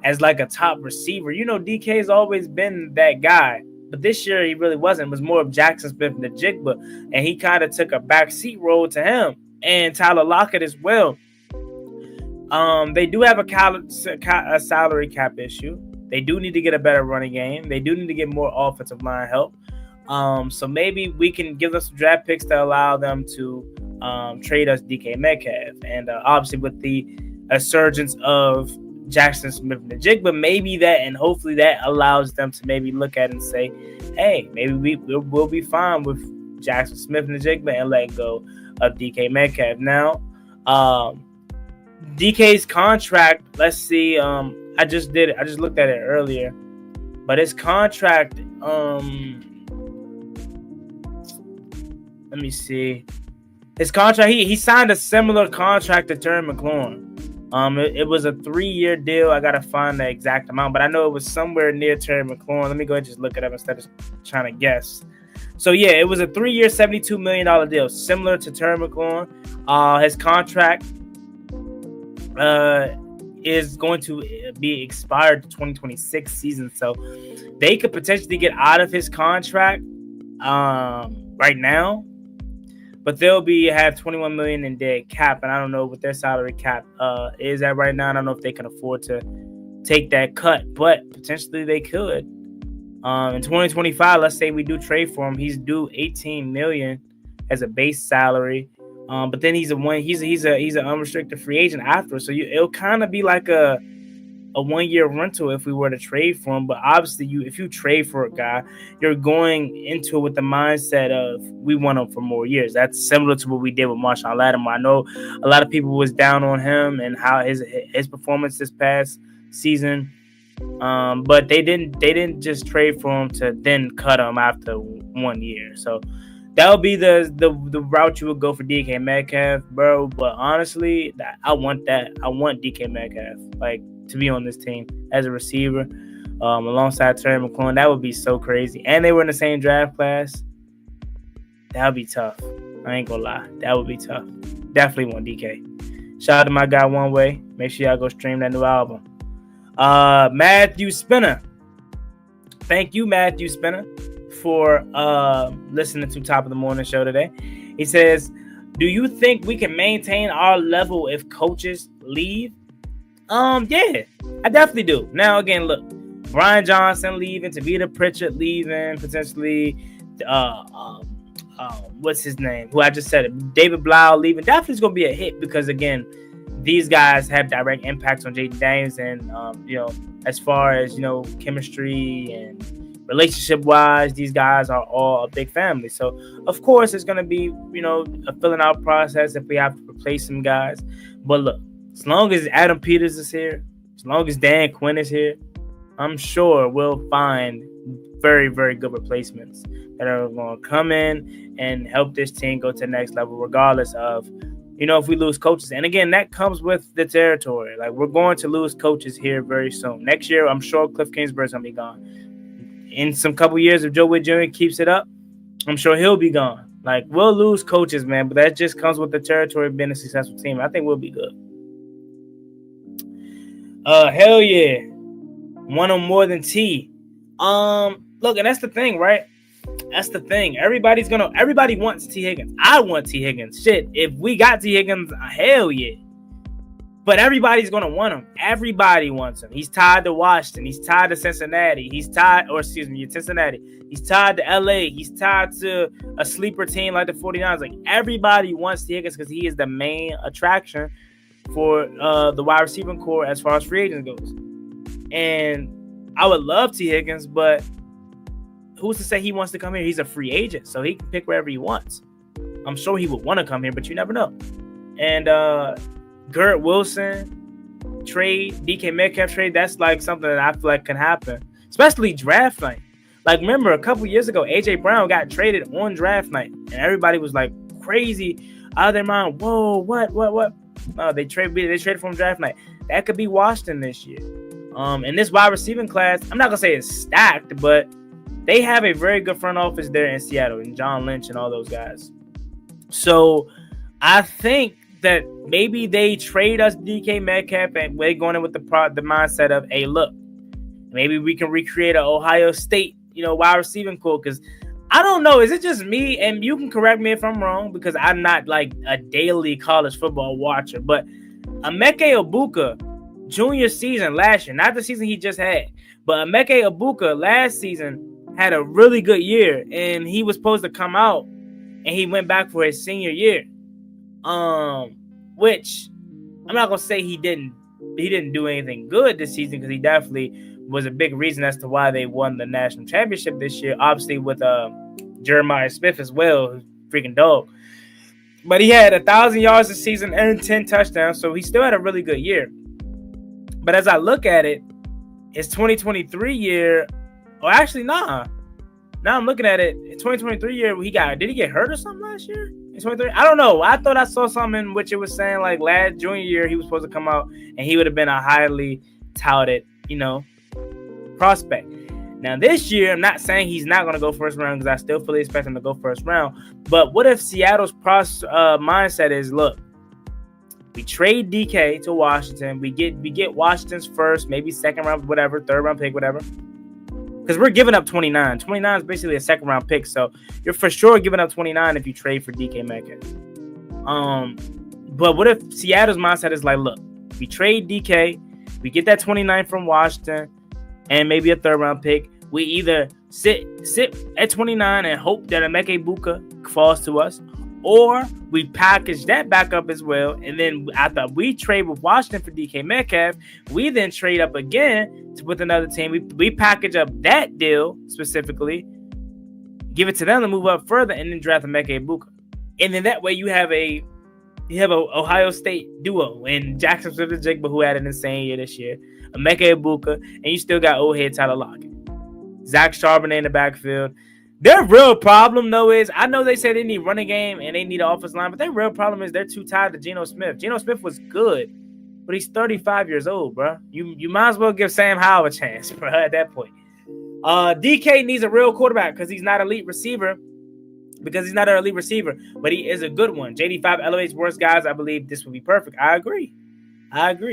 as like a top receiver. DK's always been that guy. But this year he really wasn't. It was more of Jaxon Smith-Njigba, and he kind of took a backseat role to him and Tyler Lockett as well. They do have a salary cap issue. They do need to get a better running game. They do need to get more offensive line help. So maybe we can give them some draft picks to allow them to trade us DK Metcalf. And obviously with the surgence of Jaxon Smith-Njigba, maybe that, and hopefully that allows them to maybe look at it and say, hey, maybe we'll be fine with Jaxon Smith-Njigba and letting go of DK Metcalf. Now, DK's contract, let's see, I just looked at it earlier, but his contract, let me see. His contract, he signed a similar contract to Terry McLaurin. It was a 3-year deal. I gotta find the exact amount, but I know it was somewhere near Terry McLaurin. Let me go ahead and just look it up instead of trying to guess. So yeah, it was a 3-year, $72 million deal, similar to Terry McLaurin. His contract, is going to be expired the 2026 season. So they could potentially get out of his contract right now, but they'll have 21 million in dead cap, and I don't know what their salary cap is at right now. I don't know if they can afford to take that cut, but potentially they could. In 2025, let's say we do trade for him, he's due 18 million as a base salary. But then he's an unrestricted free agent after, so it'll kind of be like a 1-year rental if we were to trade for him. But obviously, if you trade for a guy, you're going into it with the mindset of we want him for more years. That's similar to what we did with Marshawn Lattimore. I know a lot of people was down on him and how his performance this past season, but they didn't just trade for him to then cut him after 1 year. So that would be the route you would go for DK Metcalf, bro. But honestly, I want that. I want DK Metcalf to be on this team as a receiver, alongside Terry McLaurin. That would be so crazy. And they were in the same draft class. That would be tough. I ain't gonna lie. That would be tough. Definitely want DK. Shout out to my guy One Way. Make sure y'all go stream that new album. Matthew Spinner. Thank you, Matthew Spinner, for listening to Top of the Morning Show today. He says, do you think we can maintain our level if coaches leave? Yeah, I definitely do. Now, again, look, Brian Johnson leaving, Tavita Pritchard leaving, potentially, what's his name? Who I just said it, David Blau leaving. Definitely is going to be a hit because, again, these guys have direct impacts on Jaden Daniels and, as far as, chemistry and relationship-wise, these guys are all a big family. So, of course, it's going to be, a filling out process if we have to replace some guys. But look, as long as Adam Peters is here, as long as Dan Quinn is here, I'm sure we'll find very, very good replacements that are going to come in and help this team go to the next level, regardless of, if we lose coaches. And again, that comes with the territory. We're going to lose coaches here very soon. Next year, I'm sure Cliff Kingsbury's going to be gone. In some couple years, if Joe Witt Jr. keeps it up, I'm sure he'll be gone. We'll lose coaches, man, but that just comes with the territory of being a successful team. I think we'll be good. Hell yeah. One or more than T. Look, and that's the thing, right? That's the thing. Everybody wants T. Higgins. I want T. Higgins. Shit, if we got T. Higgins, hell yeah. But everybody's going to want him. Everybody wants him. He's tied to Washington. He's tied to Cincinnati. Cincinnati. He's tied to LA. He's tied to a sleeper team like the 49ers. Everybody wants T. Higgins because he is the main attraction for the wide receiving core as far as free agents goes. And I would love T. Higgins, but who's to say he wants to come here? He's a free agent, so he can pick wherever he wants. I'm sure he would want to come here, but you never know. And Garrett Wilson trade, DK Metcalf trade, that's something that I feel like can happen, especially draft night. Remember a couple years ago, AJ Brown got traded on draft night, and everybody was crazy out of their mind. Whoa, what? No, they traded from draft night. That could be Washington this year. And this wide receiving class, I'm not gonna say it's stacked, but they have a very good front office there in Seattle, and John Lynch and all those guys. So I think that maybe they trade us DK Metcalf, and we're going in with the mindset of, hey, look, maybe we can recreate an Ohio State, wide receiving core. Because I don't know, is it just me? And you can correct me if I'm wrong, because I'm not a daily college football watcher. But Emeka Egbuka, junior season last year, not the season he just had, but Emeka Egbuka last season had a really good year, and he was supposed to come out, and he went back for his senior year. Which I'm not gonna say he didn't do anything good this season, because he definitely was a big reason as to why they won the national championship this year. Obviously with Jeremiah Smith as well, who's freaking dog. But he had 1,000 yards this season and 10 touchdowns, so he still had a really good year. But as I look at it, his 2023 year, or actually, nah. Now I'm looking at it. In 2023 year, did he get hurt or something last year? In 2023, I don't know. I thought I saw something in which it was saying last junior year he was supposed to come out and he would have been a highly touted, prospect. Now this year, I'm not saying he's not going to go first round, because I still fully expect him to go first round. But what if Seattle's mindset is, look, We trade DK to Washington. We get Washington's first, maybe second round, whatever, third round pick, whatever. Because we're giving up 29. 29 is basically a second round pick. So you're for sure giving up 29 if you trade for DK Metcalf. But what if Seattle's mindset is like, look, we trade DK, we get that 29 from Washington, and maybe a third round pick. We either sit at 29 and hope that Emeka Egbuka falls to us, or we package that back up as well. And then after we trade with Washington for DK Metcalf, we then trade up again with another team. We package up that deal specifically, give it to them to move up further, and then draft Emeka Egbuka. And then that way you have a Ohio State duo and Jackson Smith-Njigba, who had an insane year this year, Emeka Egbuka, and you still got old head Tyler Lockett. Zach Charbonnet in the backfield. Their real problem, though, is I know they say they need running game and they need an offensive line, but their real problem is they're too tied to Geno Smith. Geno Smith was good, but he's 35 years old, bro. You might as well give Sam Howell a chance, bro, at that point. DK needs a real quarterback because he's not an elite receiver, but he is a good one. JD5 elevates worst guys. I believe this would be perfect. I agree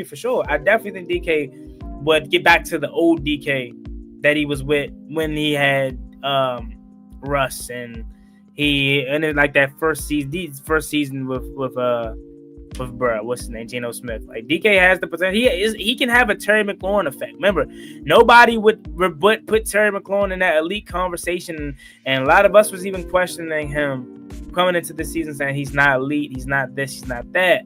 for sure. I definitely think DK would get back to the old DK that he was with when he had Russ and then like that first season with bro, what's his name, Geno Smith. Like DK has the potential. He can have a Terry McLaurin effect. Remember, nobody would put Terry McLaurin in that elite conversation, and a lot of us was even questioning him coming into the season, saying he's not elite, he's not this, he's not that.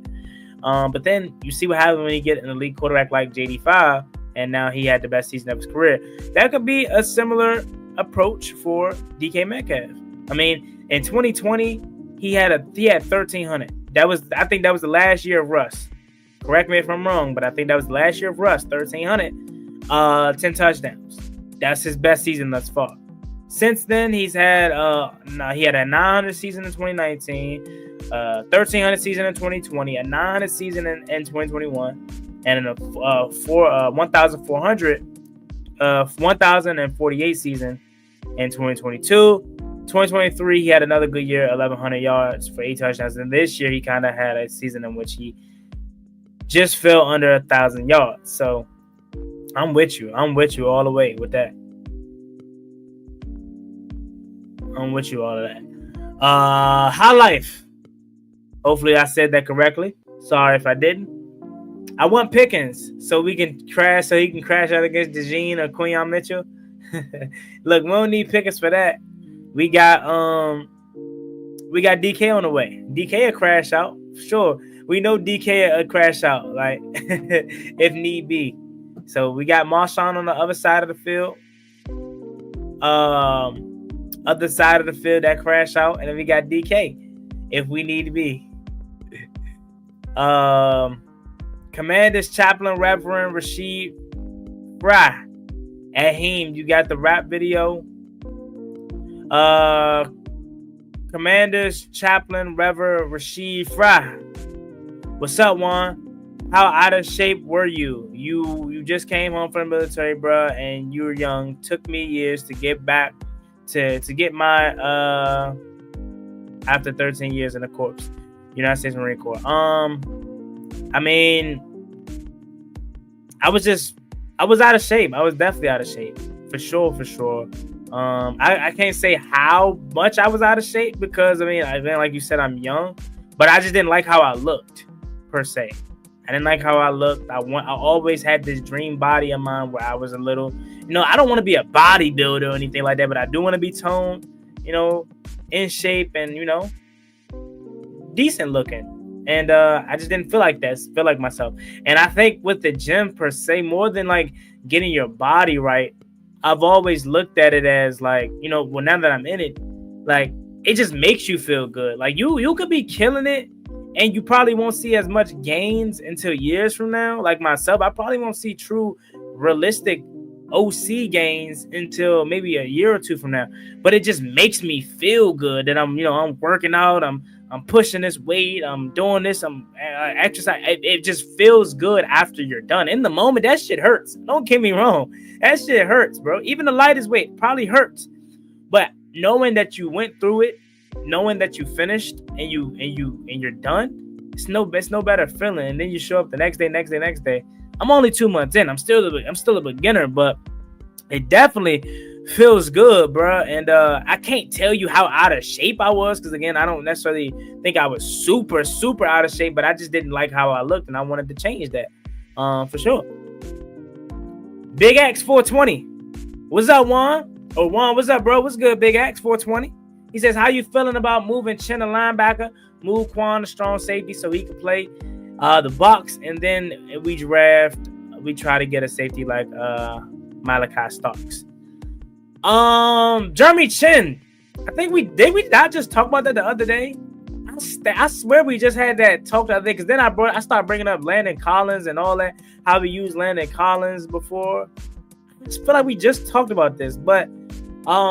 But then you see what happens when you get an elite quarterback like JD5, and now he had the best season of his career. That could be a similar approach for DK Metcalf. I mean, in 2020, he had 1,300. I think that was the last year of Russ. Correct me if I'm wrong, but I think that was the last year of Russ. 1,300, 10 touchdowns. That's his best season thus far. Since then, he's had he had a 900 season in 2019, 1,300 season in 2020, a 900 season in 2021, and a 1,048 season in 2022. 2023, he had another good year, 1,100 yards for 8 touchdowns. And this year, he kind of had a season in which he just fell under 1,000 yards. So I'm with you. I'm with you all the way with that. I'm with you all of that. High Life. Hopefully I said that correctly. Sorry if I didn't. I want Pickens so he can crash out against DeJean or Quinyon Mitchell. Look, we don't need Pickens for that. We got DK on the way. DK will crash out. Sure. We know DK will crash out, like if need be. So we got Marshawn on the other side of the field. Other side of the field that crash out, and then we got DK if we need to be. Commanders Chaplain Reverend Rashid Fry. Aheem, you got the rap video. Commanders Chaplain Reverend Rashid Fry. What's up, Juan? How out of shape were you? You just came home from the military, bro, and you were young. Took me years to get back to get my after 13 years in the Corps, United States Marine Corps. I mean, I was out of shape. I was definitely out of shape, for sure. I can't say how much I was out of shape because I mean, like you said, I'm young, but I just didn't like how I looked per se. I didn't like how I looked. I always had this dream body of mine where I was a little, I don't want to be a bodybuilder or anything like that, but I do want to be toned, in shape and, decent looking. And I just didn't feel like myself. And I think with the gym per se, more than like getting your body right, I've always looked at it as like, now that I'm in it, like it just makes you feel good. Like you could be killing it and you probably won't see as much gains until years from now. Like myself, I probably won't see true realistic OC gains until maybe a year or two from now. But it just makes me feel good that I'm working out, I'm pushing this weight, I'm doing this, I'm exercise. It just feels good after you're done. In the moment, that shit hurts. Don't get me wrong. That shit hurts, bro. Even the lightest weight probably hurts. But knowing that you went through it, knowing that you finished and you're done, It's no better feeling. And then you show up the next day. I'm only 2 months in. I'm still a beginner, but it definitely feels good, bro. And I can't tell you how out of shape I was, because again, I don't necessarily think I was super out of shape, but I just didn't like how I looked, and I wanted to change that, for sure. Big X 420, what's up, Juan? Oh, Juan, what's up, bro? What's good, Big X 420? He says, how you feeling about moving Chen to linebacker, move Quan to strong safety so he can play the box, and then we try to get a safety like Malachi Starks. Jeremy Chin, I think we not just talk about that the other day. I swear we just had that talk the other day, because then I started bringing up Landon Collins and all that, how we used Landon Collins before. I just feel like we just talked about this, but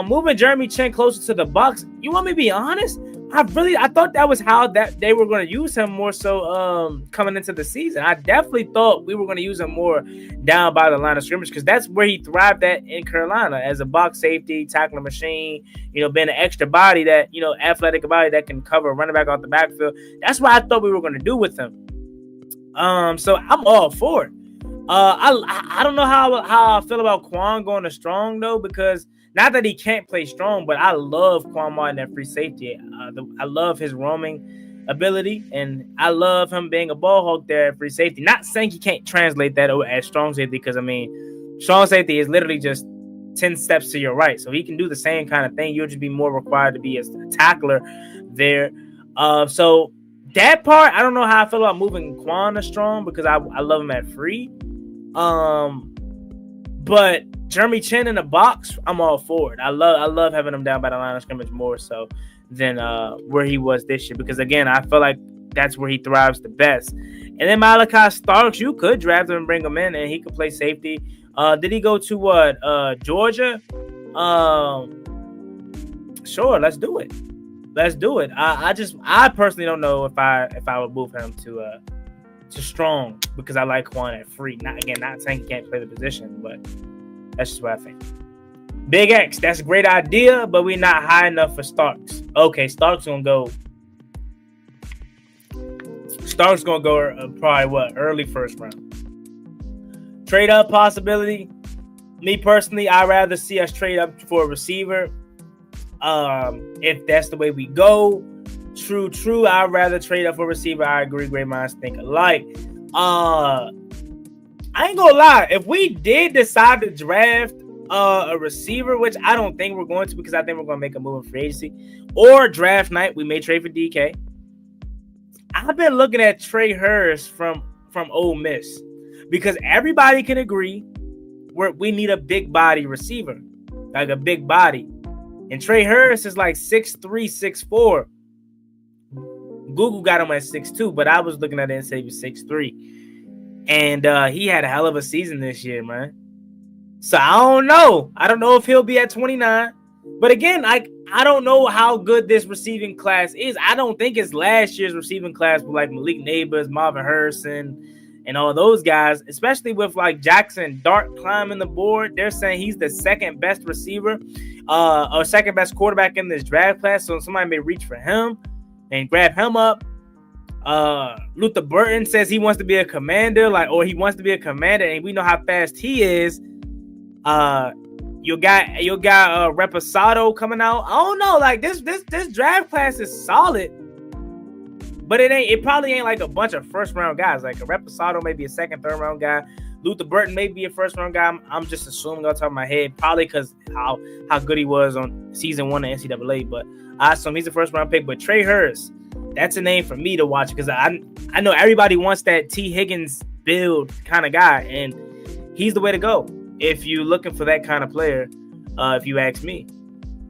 moving Jeremy Chin closer to the box, you want me to be honest? I thought that was how that they were going to use him more so coming into the season. I definitely thought we were going to use him more down by the line of scrimmage, because that's where he thrived at in Carolina, as a box safety, tackling machine, being an extra body that, athletic body that can cover a running back off the backfield. That's what I thought we were going to do with him. So I'm all for it. I don't know how I feel about Quan going to strong though, because not that he can't play strong, but I love Quan Martin at free safety. I love his roaming ability, and I love him being a ball hawk there at free safety. Not saying he can't translate that over at strong safety, because strong safety is literally just 10 steps to your right, so he can do the same kind of thing. You'll just be more required to be a tackler there. So that part, I don't know how I feel about moving Quan to strong, because I love him at free. But Jeremy Chin in the box, I'm all for it. I love having him down by the line of scrimmage more so than where he was this year, because again, I feel like that's where he thrives the best. And then Malachi Starks, you could draft him and bring him in, and he could play safety. Did he go to what? Georgia? Sure, let's do it. I personally don't know if I would move him to strong, because I like Quan at free. Not saying he can't play the position, but that's just what I think. Big X, that's a great idea, but we're not high enough for Starks. Okay, Starks gonna go probably early first round. Trade up possibility. Me personally, I'd rather see us trade up for a receiver. If that's the way we go. True. I'd rather trade up for a receiver. I agree. Great minds think alike. I ain't gonna lie. If we did decide to draft a receiver, which I don't think we're going to, because I think we're going to make a move in free agency, or draft night, we may trade for DK. I've been looking at Trey Harris from Ole Miss, because everybody can agree we need a big body receiver, like a big body. And Trey Harris is like 6'3", 6'4". Google got him at 6'2", but I was looking at it and said he was 6'3". And he had a hell of a season this year, man. So I don't know. I don't know if he'll be at 29. But again, I don't know how good this receiving class is. I don't think it's last year's receiving class with like Malik Neighbors, Marvin Harrison, and all those guys, especially with like Jackson Dart climbing the board. They're saying he's the second best receiver or second best quarterback in this draft class. So somebody may reach for him and grab him up. Luther Burton says he wants to be a commander, or he wants to be a commander, and we know how fast he is. You got Reposado coming out. I don't know, like this draft class is solid, but it probably ain't like a bunch of first round guys. Like a Reposado may be a second, third round guy. Luther Burton may be a first round guy. I'm just assuming off the top of my head, probably because how good he was on season 1 of NCAA. But I assume he's a first round pick. But Trey Harris, that's a name for me to watch, because I know everybody wants that T. Higgins build kind of guy, and he's the way to go if you're looking for that kind of player, if you ask me.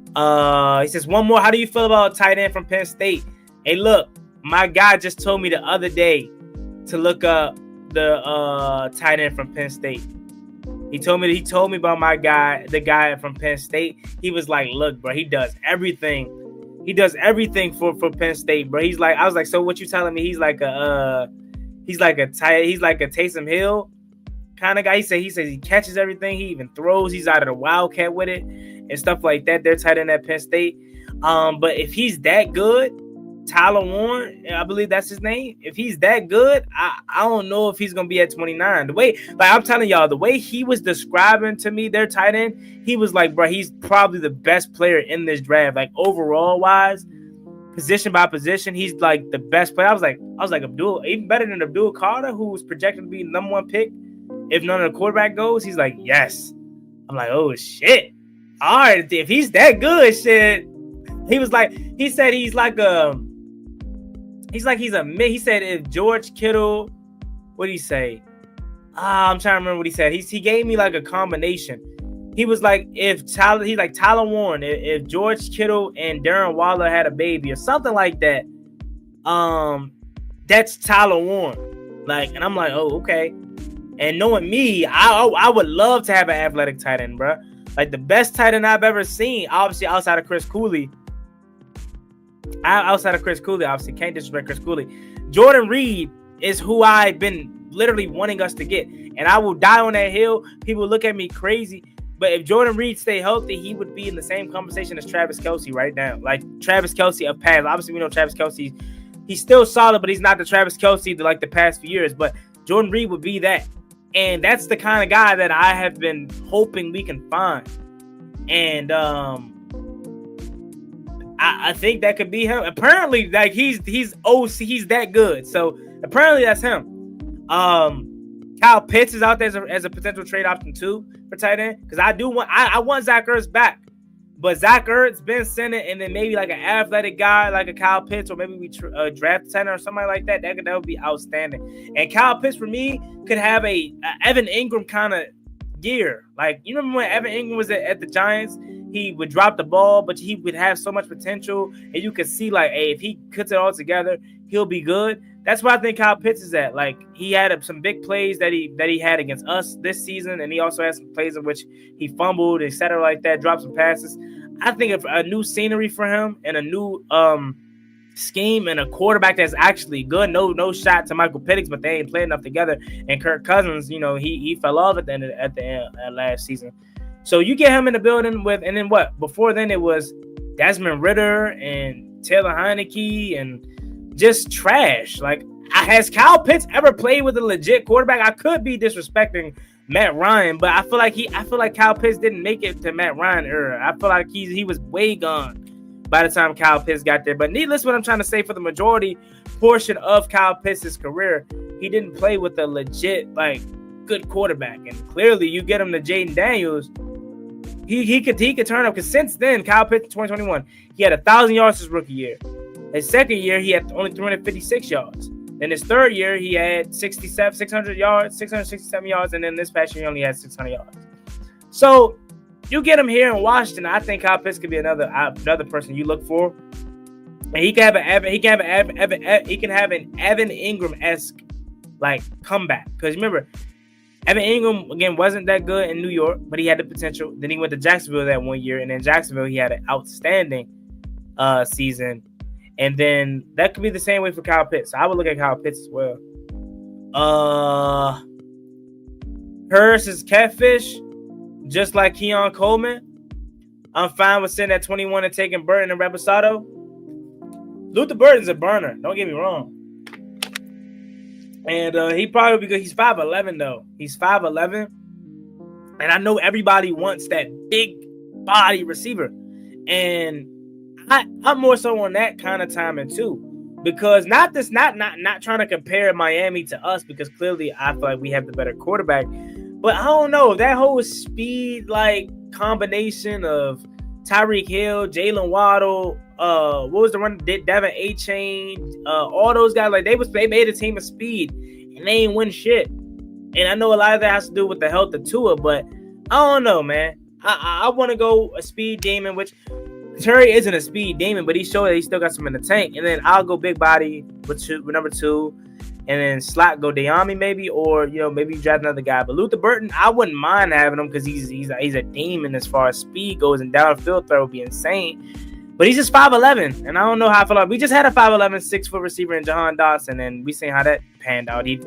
He says, one more. How do you feel about tight end from Penn State? Hey, look, my guy just told me the other day to look up the tight end from Penn State. He told me about my guy, the guy from Penn State. He was like, look, bro, he does everything. He does everything for Penn State, bro. I was like, so what you telling me? He's like a Taysom Hill kind of guy. He says he catches everything. He even throws. He's out of the Wildcat with it and stuff like that. They're tight end at Penn State. But if he's that good, Tyler Warren, I believe that's his name. If he's that good, I don't know if he's gonna be at 29. The way, like I'm telling y'all, the way he was describing to me their tight end, he was like, bro, he's probably the best player in this draft. Like overall wise, position by position, he's like the best player. I was like Abdul, even better than Abdul Carter, who was projected to be the number 1 pick. If none of the quarterback goes, he's like, yes. I'm like, oh shit. All right, if he's that good, shit. He was like, he said he's like he said if George Kittle, what did he say? I'm trying to remember what he said. He gave me like a combination. He was like, Tyler Warren, if George Kittle and Darren Waller had a baby or something like that, that's Tyler Warren. Like, and I'm like, oh, okay. And knowing me, I would love to have an athletic tight end, bro. Like the best tight end I've ever seen, obviously outside of Chris Cooley. Obviously can't disrespect Chris Cooley. Jordan Reed is who I've been literally wanting us to get, and I will die on that hill. People look at me crazy, but if Jordan Reed stay healthy, he would be in the same conversation as Travis Kelce right now. Like Travis Kelce of past. Obviously, we know Travis Kelce. He's still solid, but he's not the Travis Kelce like the past few years. But Jordan Reed would be that, and that's the kind of guy that I have been hoping we can find. And I think that could be him. Apparently, like he's that good. So apparently that's him. Kyle Pitts is out there as a potential trade option too for tight end, because I want Zach Ertz back, but Zach Ertz, Ben Sinnott, and then maybe like an athletic guy like a Kyle Pitts, or maybe we draft a center or somebody like that. That would be outstanding. And Kyle Pitts for me could have a Evan Ingram kind of year. Like, you remember when Evan Ingram was at the Giants? He would drop the ball, but he would have so much potential, and you could see like, hey, if he puts it all together, he'll be good. That's why I think Kyle Pitts is at. Like, he had some big plays that he had against us this season, and he also had some plays in which he fumbled, etc. like that, dropped some passes. I think of a new scenery for him and a new scheme and a quarterback that's actually good. No shot to Michael Penix, but they ain't playing enough together. And Kirk Cousins, he fell off at the end last season. So you get him in the building with, and then what? Before then, it was Desmond Ridder and Taylor Heineke and just trash. Like, has Kyle Pitts ever played with a legit quarterback? I could be disrespecting Matt Ryan, but I feel like Kyle Pitts didn't make it to Matt Ryan era. I feel like he was way gone by the time Kyle Pitts got there. But needless what I'm trying to say, for the majority portion of Kyle Pitts' career, he didn't play with a legit, like, good quarterback. And clearly you get him to Jaden Daniels, he could turn up, because since then, Kyle Pitts in 2021, he had 1,000 yards his rookie year. His second year, he had only 356 yards. Then his third year, he had 667 yards, and then this past year, he only had 600 yards. So you get him here in Washington, I think Kyle Pitts could be another person you look for, and he can have an Evan Ingram-esque like comeback. Because remember, Evan Ingram, again, wasn't that good in New York, but he had the potential. Then he went to Jacksonville that 1 year, and in Jacksonville, he had an outstanding season. And then that could be the same way for Kyle Pitts. So I would look at Kyle Pitts as well. Hurst is catfish, just like Keon Coleman. I'm fine with sitting at 21 and taking Burton and Reposado. Luther Burton's a burner. Don't get me wrong. And he probably would be good. He's 5'11", though. He's 5'11". And I know everybody wants that big body receiver. And I'm more so on that kind of timing, too. Because not trying to compare Miami to us, because clearly I feel like we have the better quarterback. But I don't know. That whole speed, like, combination of Tyreek Hill, Jalen Waddle, what was the one? Devin A-Chain, all those guys, like they made a team of speed, and they ain't win shit. And I know a lot of that has to do with the health of Tua, but I don't know, man. I want to go a speed demon, which Terry isn't a speed demon, but he showed that he still got some in the tank. And then I'll go big body with number 2, and then slot go Deami maybe, or maybe draft another guy. But Luther Burton, I wouldn't mind having him, because he's a demon as far as speed goes, and downfield throw would be insane. But he's just 5'11", and I don't know how I feel like. We just had a 5'11", 6-foot receiver in Jahan Dotson, and we seen how that panned out. He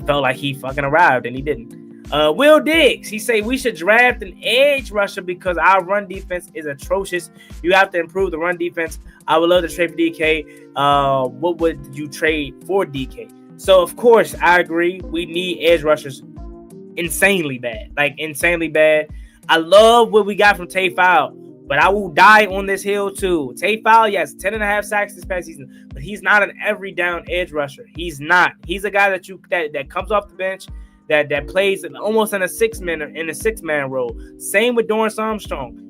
felt like he fucking arrived, and he didn't. Will Diggs, he say we should draft an edge rusher because our run defense is atrocious. You have to improve the run defense. I would love to trade for DK. What would you trade for DK? So, of course, I agree. We need edge rushers insanely bad. Like, insanely bad. I love what we got from Tay Fowle, but I will die on this hill, too. Tay Fowle, yes, 10.5 sacks this past season, but he's not an every down edge rusher. He's not. He's a guy that comes off the bench, that plays almost in a six-man role. Same with Dorrance Armstrong.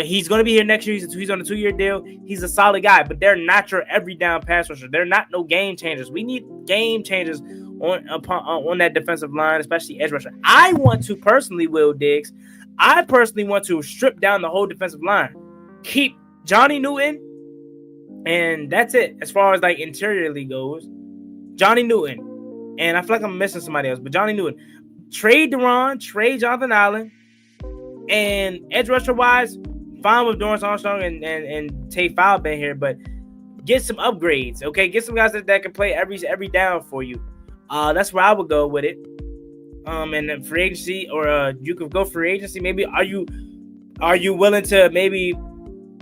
He's going to be here next year. He's on a 2-year deal. He's a solid guy, but they're not your every down pass rusher. They're not no game changers. We need game changers on that defensive line, especially edge rusher. I want to personally, Will Diggs, I personally want to strip down the whole defensive line. Keep Johnny Newton, and that's it as far as like interiorly goes. Johnny Newton. And I feel like I'm missing somebody else, but Johnny Newton. Trade Deron, trade Jonathan Allen, and edge rusher wise, fine with Dorrance Armstrong and Tay Fowle being here, but get some upgrades, okay? Get some guys that can play every down for you. That's where I would go with it. And then free agency, or you could go free agency. Maybe are you willing to maybe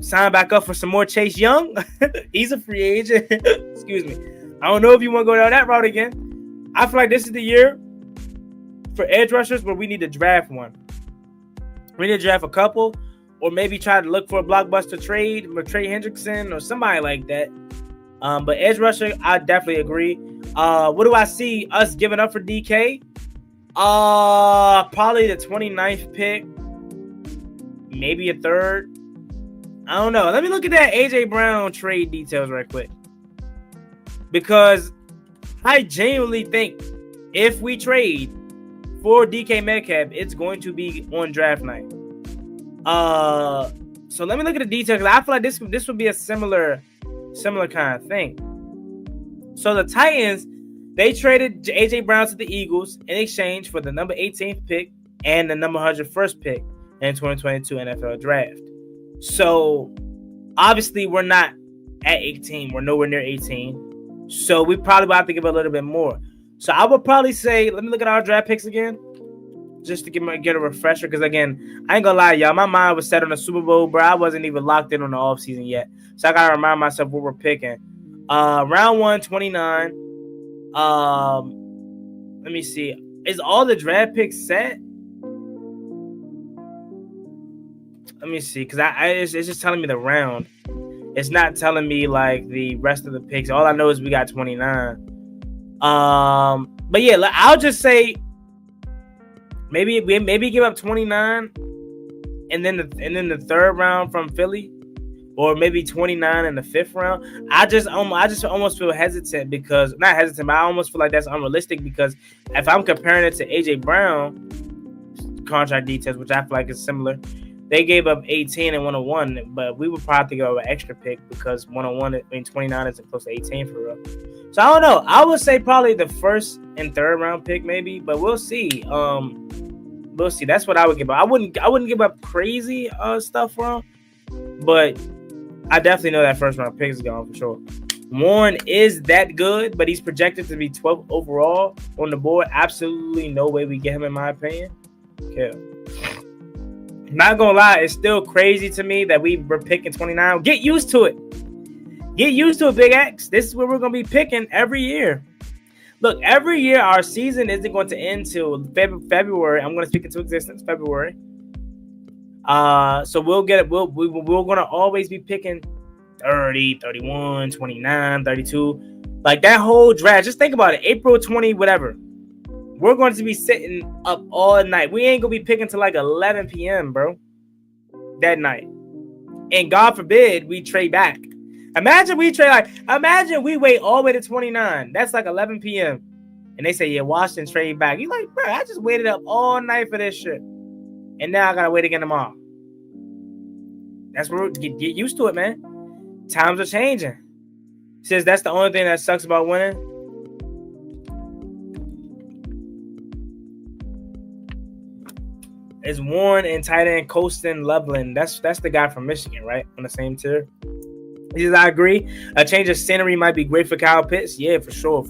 sign back up for some more Chase Young? He's a free agent. Excuse me. I don't know if you want to go down that route again. I feel like this is the year for edge rushers where we need to draft one. We need to draft a couple, or maybe try to look for a blockbuster trade with Trey Hendrickson or somebody like that. But edge rusher, I definitely agree. What do I see us giving up for DK? Probably the 29th pick, maybe a third. I don't know. Let me look at that AJ Brown trade details right quick, because I genuinely think if we trade for DK Metcalf, it's going to be on draft night. So let me look at the details, because I feel like this would be a similar kind of thing. So the Titans, they traded AJ Brown to the Eagles in exchange for the number 18th pick and the number 101st pick in 2022 NFL draft. So obviously we're not at 18. We're nowhere near 18. So we probably will have to give a little bit more. So I would probably say, let me look at our draft picks again, just to get a refresher. Because again, I ain't gonna lie, y'all, my mind was set on the Super Bowl, bro. I wasn't even locked in on the offseason yet. So I gotta remind myself what we're picking. Round 1, 29. Let me see. Is all the draft picks set? Let me see, because it's just telling me the round. It's not telling me like the rest of the picks. All I know is we got 29. But yeah, I'll just say maybe give up 29, and then the third round from Philly, or maybe 29 in the fifth round. I just almost feel hesitant, because not hesitant, but I almost feel like that's unrealistic, because if I'm comparing it to AJ Brown contract details, which I feel like is similar. They gave up 18 and 101, but we would probably give up an extra pick, because 101, 29 isn't close to 18 for real. So I don't know. I would say probably the first and third round pick maybe, but we'll see. We'll see. That's what I would give up. I wouldn't give up crazy stuff for him, but I definitely know that first round pick is gone for sure. Warren is that good, but he's projected to be 12th overall on the board. Absolutely no way we get him, in my opinion. Okay. Not gonna lie, it's still crazy to me that we were picking 29. Get used to it. Get used to it, Big X. This is where we're gonna be picking every year. Look, every year our season isn't going to end till February. I'm gonna speak into existence February. So we'll get it. We're gonna always be picking 30, 31, 29, 32. Like that whole draft. Just think about it. April 20, whatever. We're going to be sitting up all night. We ain't going to be picking till like 11 p.m., bro, that night. And God forbid we trade back. Imagine we wait all the way to 29. That's like 11 p.m. And they say, yeah, Washington trade back. You like, bro, I just waited up all night for this shit. And now I got to wait again tomorrow. That's where get used to it, man. Times are changing. Says that's the only thing that sucks about winning. Is Warren and tight end Colston Loveland. That's the guy from Michigan, right? On the same tier. He says, I agree. A change of scenery might be great for Kyle Pitts. Yeah, for sure.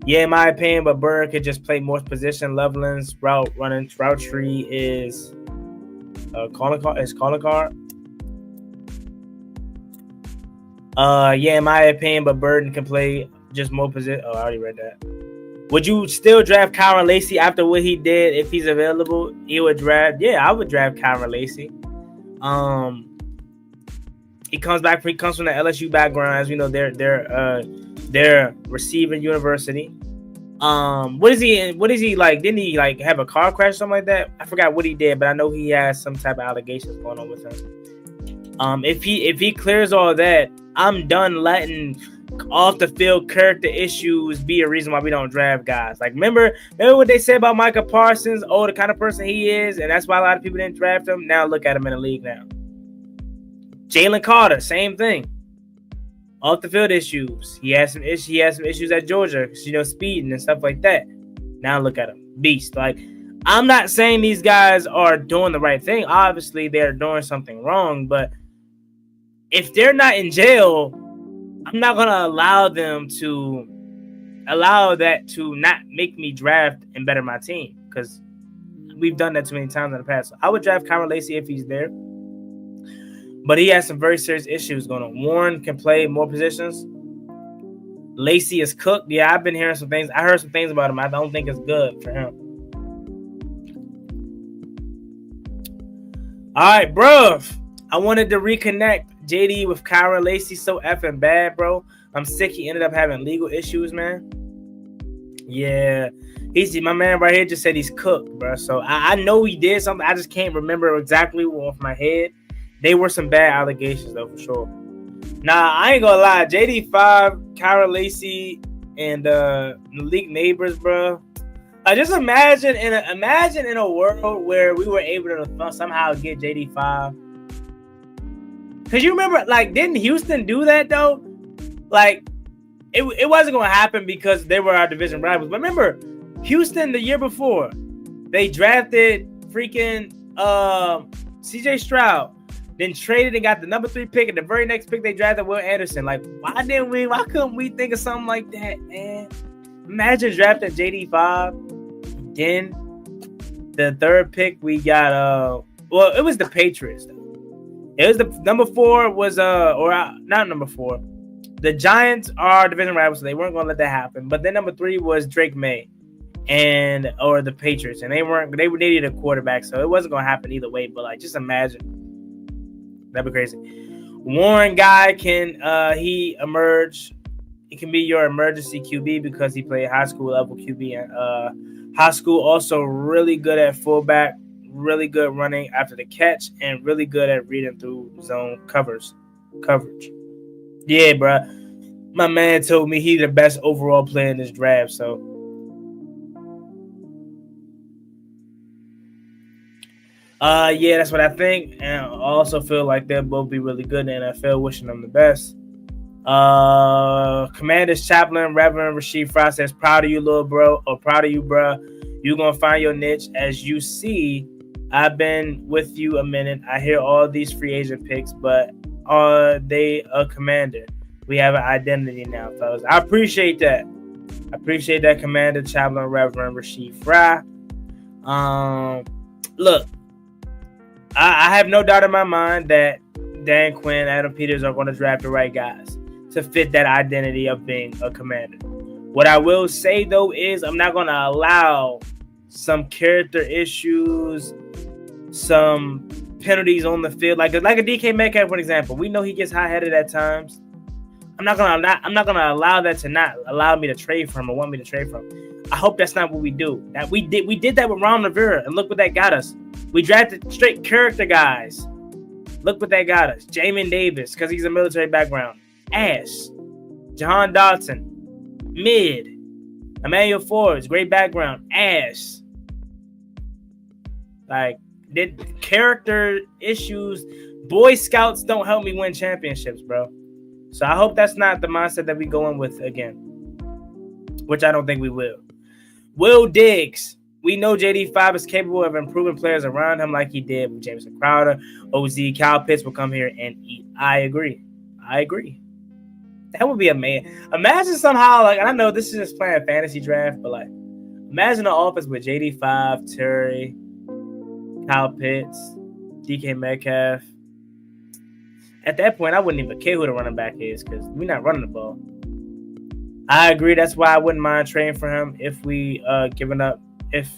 Yeah, in my opinion, but Bird could just play more position. Loveland's route tree is calling card. Yeah, in my opinion, but Burden can play just more position. Oh, I already read that. Would you still draft Kyron Lacy after what he did if he's available? He would draft. Yeah, I would draft Kyron Lacy. He comes from the LSU background, as we know. They're receiving university. What is he like? Didn't he like have a car crash or something like that? I forgot what he did, but I know he has some type of allegations going on with him. If he clears all that, I'm done letting off the field character issues be a reason why we don't draft guys. Like remember what they said about Micah Parsons? Oh, the kind of person he is, and that's why a lot of people didn't draft him. Now look at him in the league now. Jalen Carter, same thing. Off the field issues. He had some issues at Georgia, speeding and stuff like that. Now look at him, beast. Like I'm not saying these guys are doing the right thing. Obviously, they're doing something wrong, but if they're not in jail, I'm not gonna allow that to not make me draft and better my team, because we've done that too many times in the past. So I would draft Kyron Lacy if he's there, but he has some very serious issues going on. Warren can play more positions. Lacy is cooked. Yeah, I've been hearing some things. I heard some things about him. I don't think it's good for him. All right, bro. I wanted to reconnect JD with Kyron Lacy. So effing bad, bro. I'm sick. He ended up having legal issues, man. Yeah. My man right here just said he's cooked, bro. So I know he did something. I just can't remember exactly off my head. They were some bad allegations, though, for sure. Nah, I ain't gonna lie. JD5, Kyron Lacy, and the league neighbors, bro. Just imagine in a world where we were able to somehow get JD5. Cause you remember, like, didn't Houston do that though? Like, it wasn't gonna happen because they were our division rivals. But remember, Houston the year before, they drafted freaking CJ Stroud, then traded and got the number 3 pick, and the very next pick they drafted Will Anderson. Like, why couldn't we think of something like that, man? Imagine drafting JD5. Then the 3rd pick we got it was the Patriots though. It was the number 4 was not number 4. The Giants are division rivals, so they weren't gonna let that happen. But then number 3 was Drake May or the Patriots, and they needed a quarterback, so it wasn't gonna happen either way. But like, just imagine. That'd be crazy. Warren guy can he emerge? He can be your emergency QB because he played high school level QB and high school. Also really good at fullback, really good running after the catch, and really good at reading through zone coverage. Yeah, bro. My man told me he's the best overall player in this draft. So yeah, that's what I think. And I also feel like they'll both be really good in the NFL. Wishing them the best. Commander's Chaplain, Reverend Rasheed Frost says, proud of you, little bro, or proud of you, bro. You're going to find your niche. As you see, I've been with you a minute. I hear all these free agent picks, but are they a Commander? We have an identity now, fellas. I appreciate that. Commander, Chaplain, Reverend Rasheed Fry. Look, I have no doubt in my mind that Dan Quinn, Adam Peters are going to draft the right guys to fit that identity of being a Commander. What I will say, though, is I'm not going to allow some character issues, some penalties on the field, like a DK Metcalf, for example. We know he gets hot-headed at times. I'm not gonna allow that to not allow me to trade for him or want me to trade for him. I hope that's not what we do. That we did that with Ron Rivera, and look what that got us. We drafted straight character guys. Look what that got us. Jamin Davis, because he's a military background. Ash. Jahan Dotson. Mid. Emmanuel Forbes, great background. Ash. Like, did character issues. Boy Scouts don't help me win championships, bro. So I hope that's not the mindset that we go in with again, which I don't think we will. Will Diggs. We know JD5 is capable of improving players around him like he did with Jameson Crowder. OZ, Kyle Pitts will come here and eat. I agree. That would be amazing. Imagine somehow, like, I know this is just playing fantasy draft, but like, imagine an offense with JD5, Terry, Kyle Pitts, DK Metcalf. At that point, I wouldn't even care who the running back is because we're not running the ball. I agree. That's why I wouldn't mind trading for him if we giving up if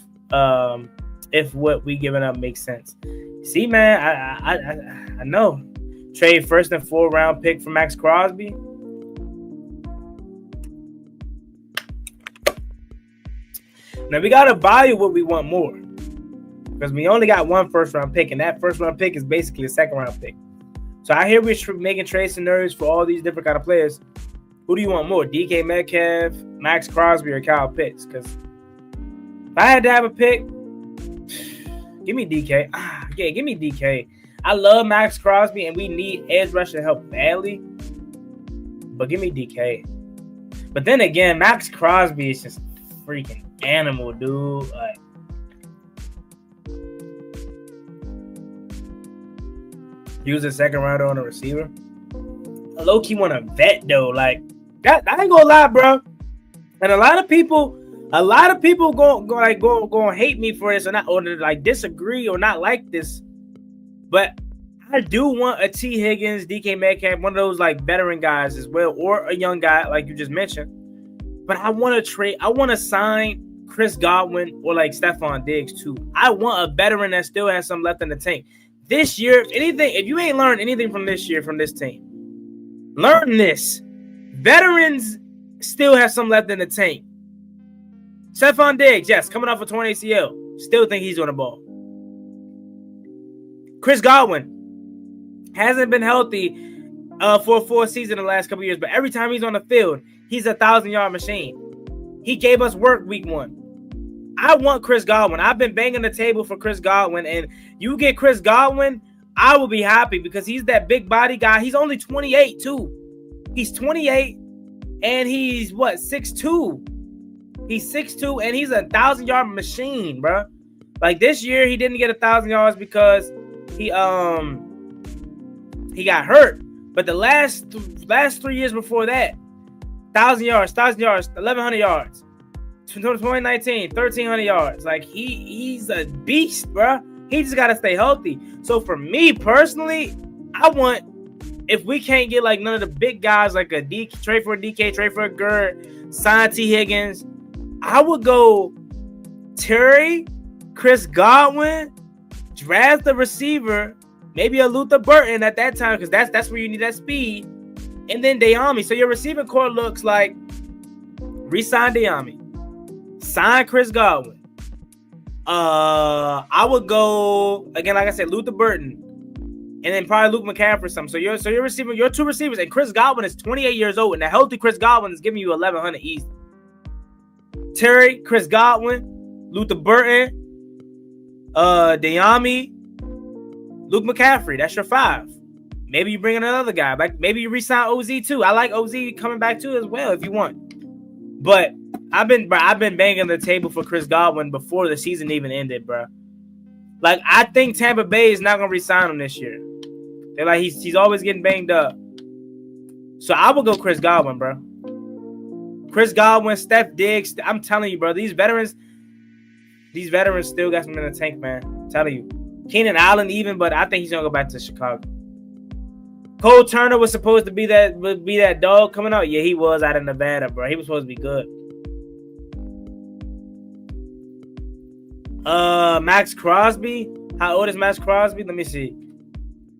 what we giving up makes sense. See, man, I know. Trade first and 4th round pick for Max Crosby. Now we gotta value what we want more because we only got one 1st round pick, and that 1st round pick is basically a 2nd round pick. So I hear we're making trade scenarios for all these different kind of players. Who do you want more, DK Metcalf, Max Crosby, or Kyle Pitts? Because if I had to have a pick, give me DK. Yeah, give me DK. I love Max Crosby, and we need edge rusher help badly. But give me DK. But then again, Max Crosby is just a freaking animal, dude. Like, use a 2nd rounder on a receiver. I low-key want a vet though. Like, that, I ain't gonna lie, bro. And a lot of people go hate me for this or not, or like disagree or not like this. But I do want a T. Higgins, DK Metcalf, one of those like veteran guys as well, or a young guy like you just mentioned. But I want to trade. I want to sign Chris Godwin or like Stephon Diggs too. I want a veteran that still has some left in the tank. This year, if anything, if you ain't learned anything from this year from this team, learn this. Veterans still have some left in the tank. Stephon Diggs, yes, coming off a torn ACL. Still think he's on the ball. Chris Godwin hasn't been healthy for a full season in the last couple years, but every time he's on the field, he's a 1,000-yard machine. He gave us work week 1. I want Chris Godwin. I've been banging the table for Chris Godwin, and you get Chris Godwin, I will be happy because he's that big body guy. He's only 28 too. He's 28, and he's what, 6'2". He's 6'2", and he's a 1,000-yard machine, bro. Like this year, he didn't get 1,000 yards because he got hurt. But the last 3 years before that, 1,000 yards, 1,100 yards. 2019, 1,300 yards. Like he's a beast, bro. He just gotta stay healthy. So for me personally, I want, if we can't get like none of the big guys, like a trade for a DK, trade for a Gerd, sign T. Higgins, I would go Terry, Chris Godwin, draft the receiver, maybe a Luther Burton at that time, because that's where you need that speed, and then Dayami. So your receiving core looks like re-sign Dayami, sign Chris Godwin. I would go again, like I said, Luther Burton, and then probably Luke McCaffrey or something. So your receiver, your 2 receivers, and Chris Godwin is 28 years old, and a healthy Chris Godwin is giving you 1,100 easy. Terry, Chris Godwin, Luther Burton, Dayami, Luke McCaffrey. That's your 5. Maybe you bring in another guy. Like maybe you re-sign OZ too. I like OZ coming back too as well if you want. But I've been banging the table for Chris Godwin before the season even ended, bro. Like I think Tampa Bay is not gonna re-sign him this year. They're like he's always getting banged up. So I would go Chris Godwin, bro. Chris Godwin, Steph Diggs. I'm telling you, bro, these veterans still got some in the tank, man. I'm telling you. Keenan Allen even, but I think he's gonna go back to Chicago. Cole Turner was supposed to be that dog coming out. Yeah, he was out of Nevada, bro. He was supposed to be good. Max Crosby. How old is Max Crosby? Let me see.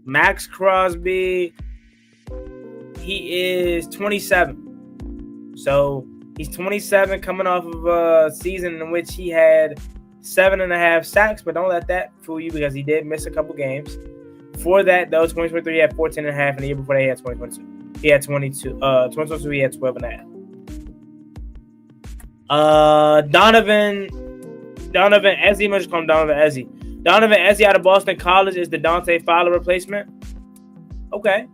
Max Crosby, he is 27. So he's 27, coming off of a season in which he had 7.5 sacks, but don't let that fool you because he did miss a couple games. Before that, though, 2023 he had 14.5, and the year before that he had 2022. He had 22. 2022 he had 12.5. Donovan Ezzie, I'm just call him Donovan Ezzie. Donovan Ezzie out of Boston College is the Dante Fowler replacement. Okay.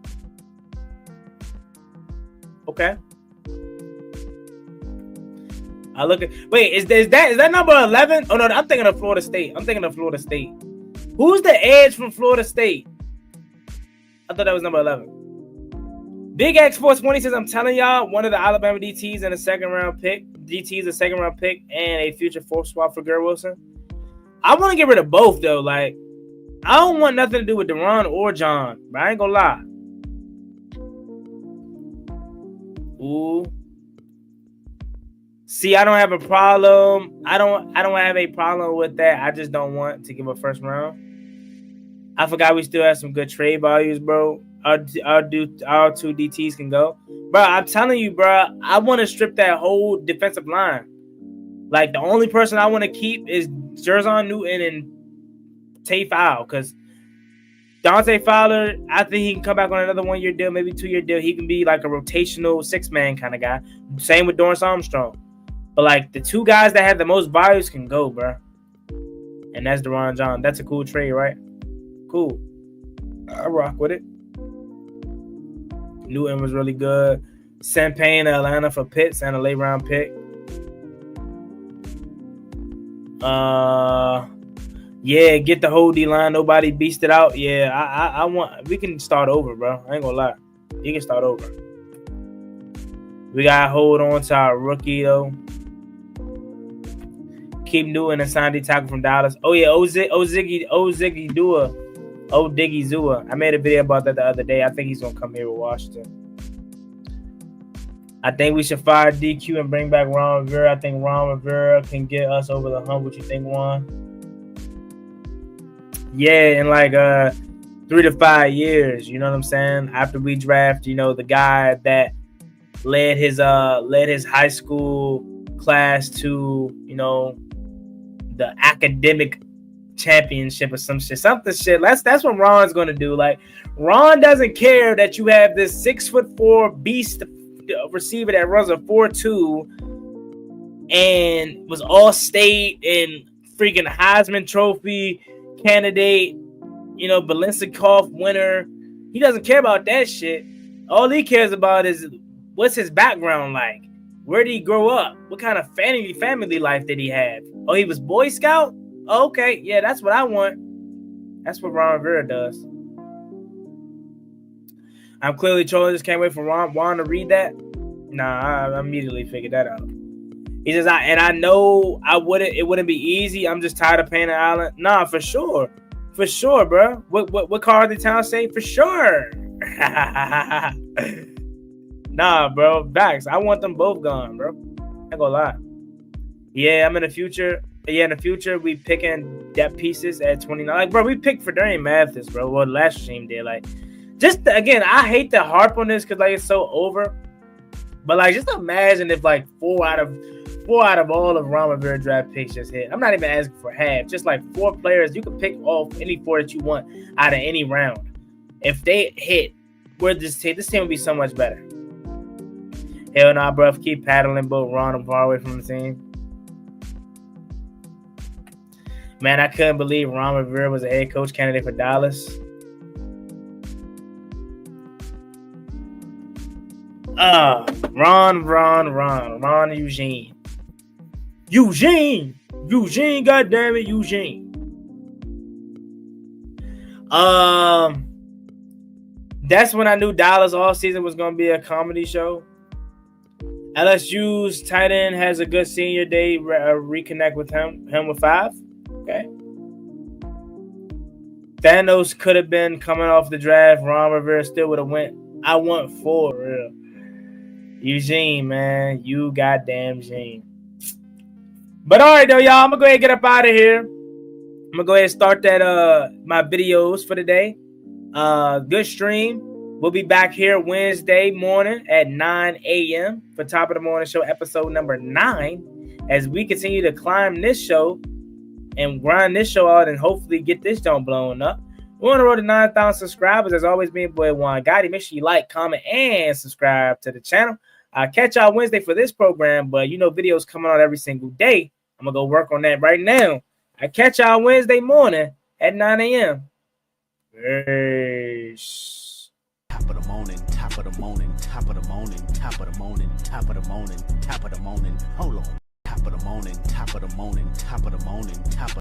I look at. Wait, is that number 11? Oh no, I'm thinking of Florida State. Who's the edge from Florida State? I thought that was number 11. Big X 420 says, I'm telling y'all, one of the Alabama DTs and a second round pick, and a future fourth swap for Garrett Wilson. I want to get rid of both though. Like, I don't want nothing to do with Deron or John, but I ain't gonna lie. Ooh. See, I don't have a problem. I don't have a problem with that. I just don't want to give a first round. I forgot we still have some good trade values, bro. Our two DTs can go. Bro, I'm telling you, bro, I want to strip that whole defensive line. Like, the only person I want to keep is Jerzon Newton and Tay Fowler, because Dante Fowler, I think he can come back on another 1 year deal, maybe 2 year deal. He can be like a rotational 6-man kind of guy. Same with Dorrance Armstrong. But like, the two guys that have the most values can go, bro. And that's Deron John. That's a cool trade, right? Cool. I rock with it. Newton was really good. Sent Payne to Atlanta for Pitts and a late round pick. Yeah, get the whole D-line. Nobody beasted out. Yeah, I want. We can start over, bro. I ain't gonna lie. You can start over. We gotta hold on to our rookie though. Keep Newton and sign D-tackle from Dallas. Oh yeah, Diggy Zua. I made a video about that the other day. I think he's gonna come here with Washington. I think we should fire DQ and bring back Ron Rivera. I think Ron Rivera can get us over the hump. What you think, Juan? Yeah, in like 3 to 5 years, you know what I'm saying? After we draft, you know, the guy that led his high school class to, you know, the academic championship or some shit. That's what Ron's gonna do. Like, Ron doesn't care that you have this 6'4" beast receiver that runs a 4.2 and was all state and freaking Heisman Trophy candidate, you know, Belinsikoff winner. He doesn't care about that shit. All he cares about is what's his background like. Where did he grow up? What kind of family life did he have? Oh, he was Boy Scout? Oh, okay, yeah, that's what I want. That's what Ron Rivera does. I'm clearly trolling. Just can't wait for Juan to read that. Nah, I immediately figured that out. He says, I know it wouldn't be easy. I'm just tired of paying the island. Nah, for sure, bro. What Carl the Town say? For sure. Nah, bro. Facts. I want them both gone, bro. I ain't gonna lie. Yeah, I'm in the future. Yeah, in the future, we picking depth pieces at 29. Like, bro, we picked for Darian Mathis, bro. Well, the last team did. Like, just again, I hate to harp on this because like it's so over. But like, just imagine if like four out of all of Ron Rivera draft picks just hit. I'm not even asking for half. Just like 4 players, you can pick off any 4 that you want out of any round. If they hit, this team would be so much better. Hell nah, bro. Keep paddling both Ron and far away from the team. Man, I couldn't believe Ron Rivera was a head coach candidate for Dallas. Ron Eugene. Eugene, goddamn it, Eugene. That's when I knew Dallas all season was gonna be a comedy show. LSU's tight end has a good senior day. Reconnect with him with 5. Okay. Thanos could have been coming off the draft. Ron Rivera still would have went. I want 4, real. Eugene, man. You goddamn Eugene. But all right, though, y'all. I'm going to go ahead and get up out of here. I'm going to go ahead and start that my videos for the day. Good stream. We'll be back here Wednesday morning at 9 a.m. for Top of the Morning Show, episode number 9, as we continue to climb this show and grind this show out and hopefully get this joint blown up. We're on the road to 9,000 subscribers. As always, me and boy Juan Gotti. Make sure you like, comment, and subscribe to the channel. I'll catch y'all Wednesday for this program, but you know videos coming out every single day. I'm going to go work on that right now. I'll catch y'all Wednesday morning at 9 a.m. Peace. Top of the morning, top of the morning, top of the morning, top of the morning, top of the morning, top of the morning. Hold on. Top of the morning, top of the morning, top of the morning, top of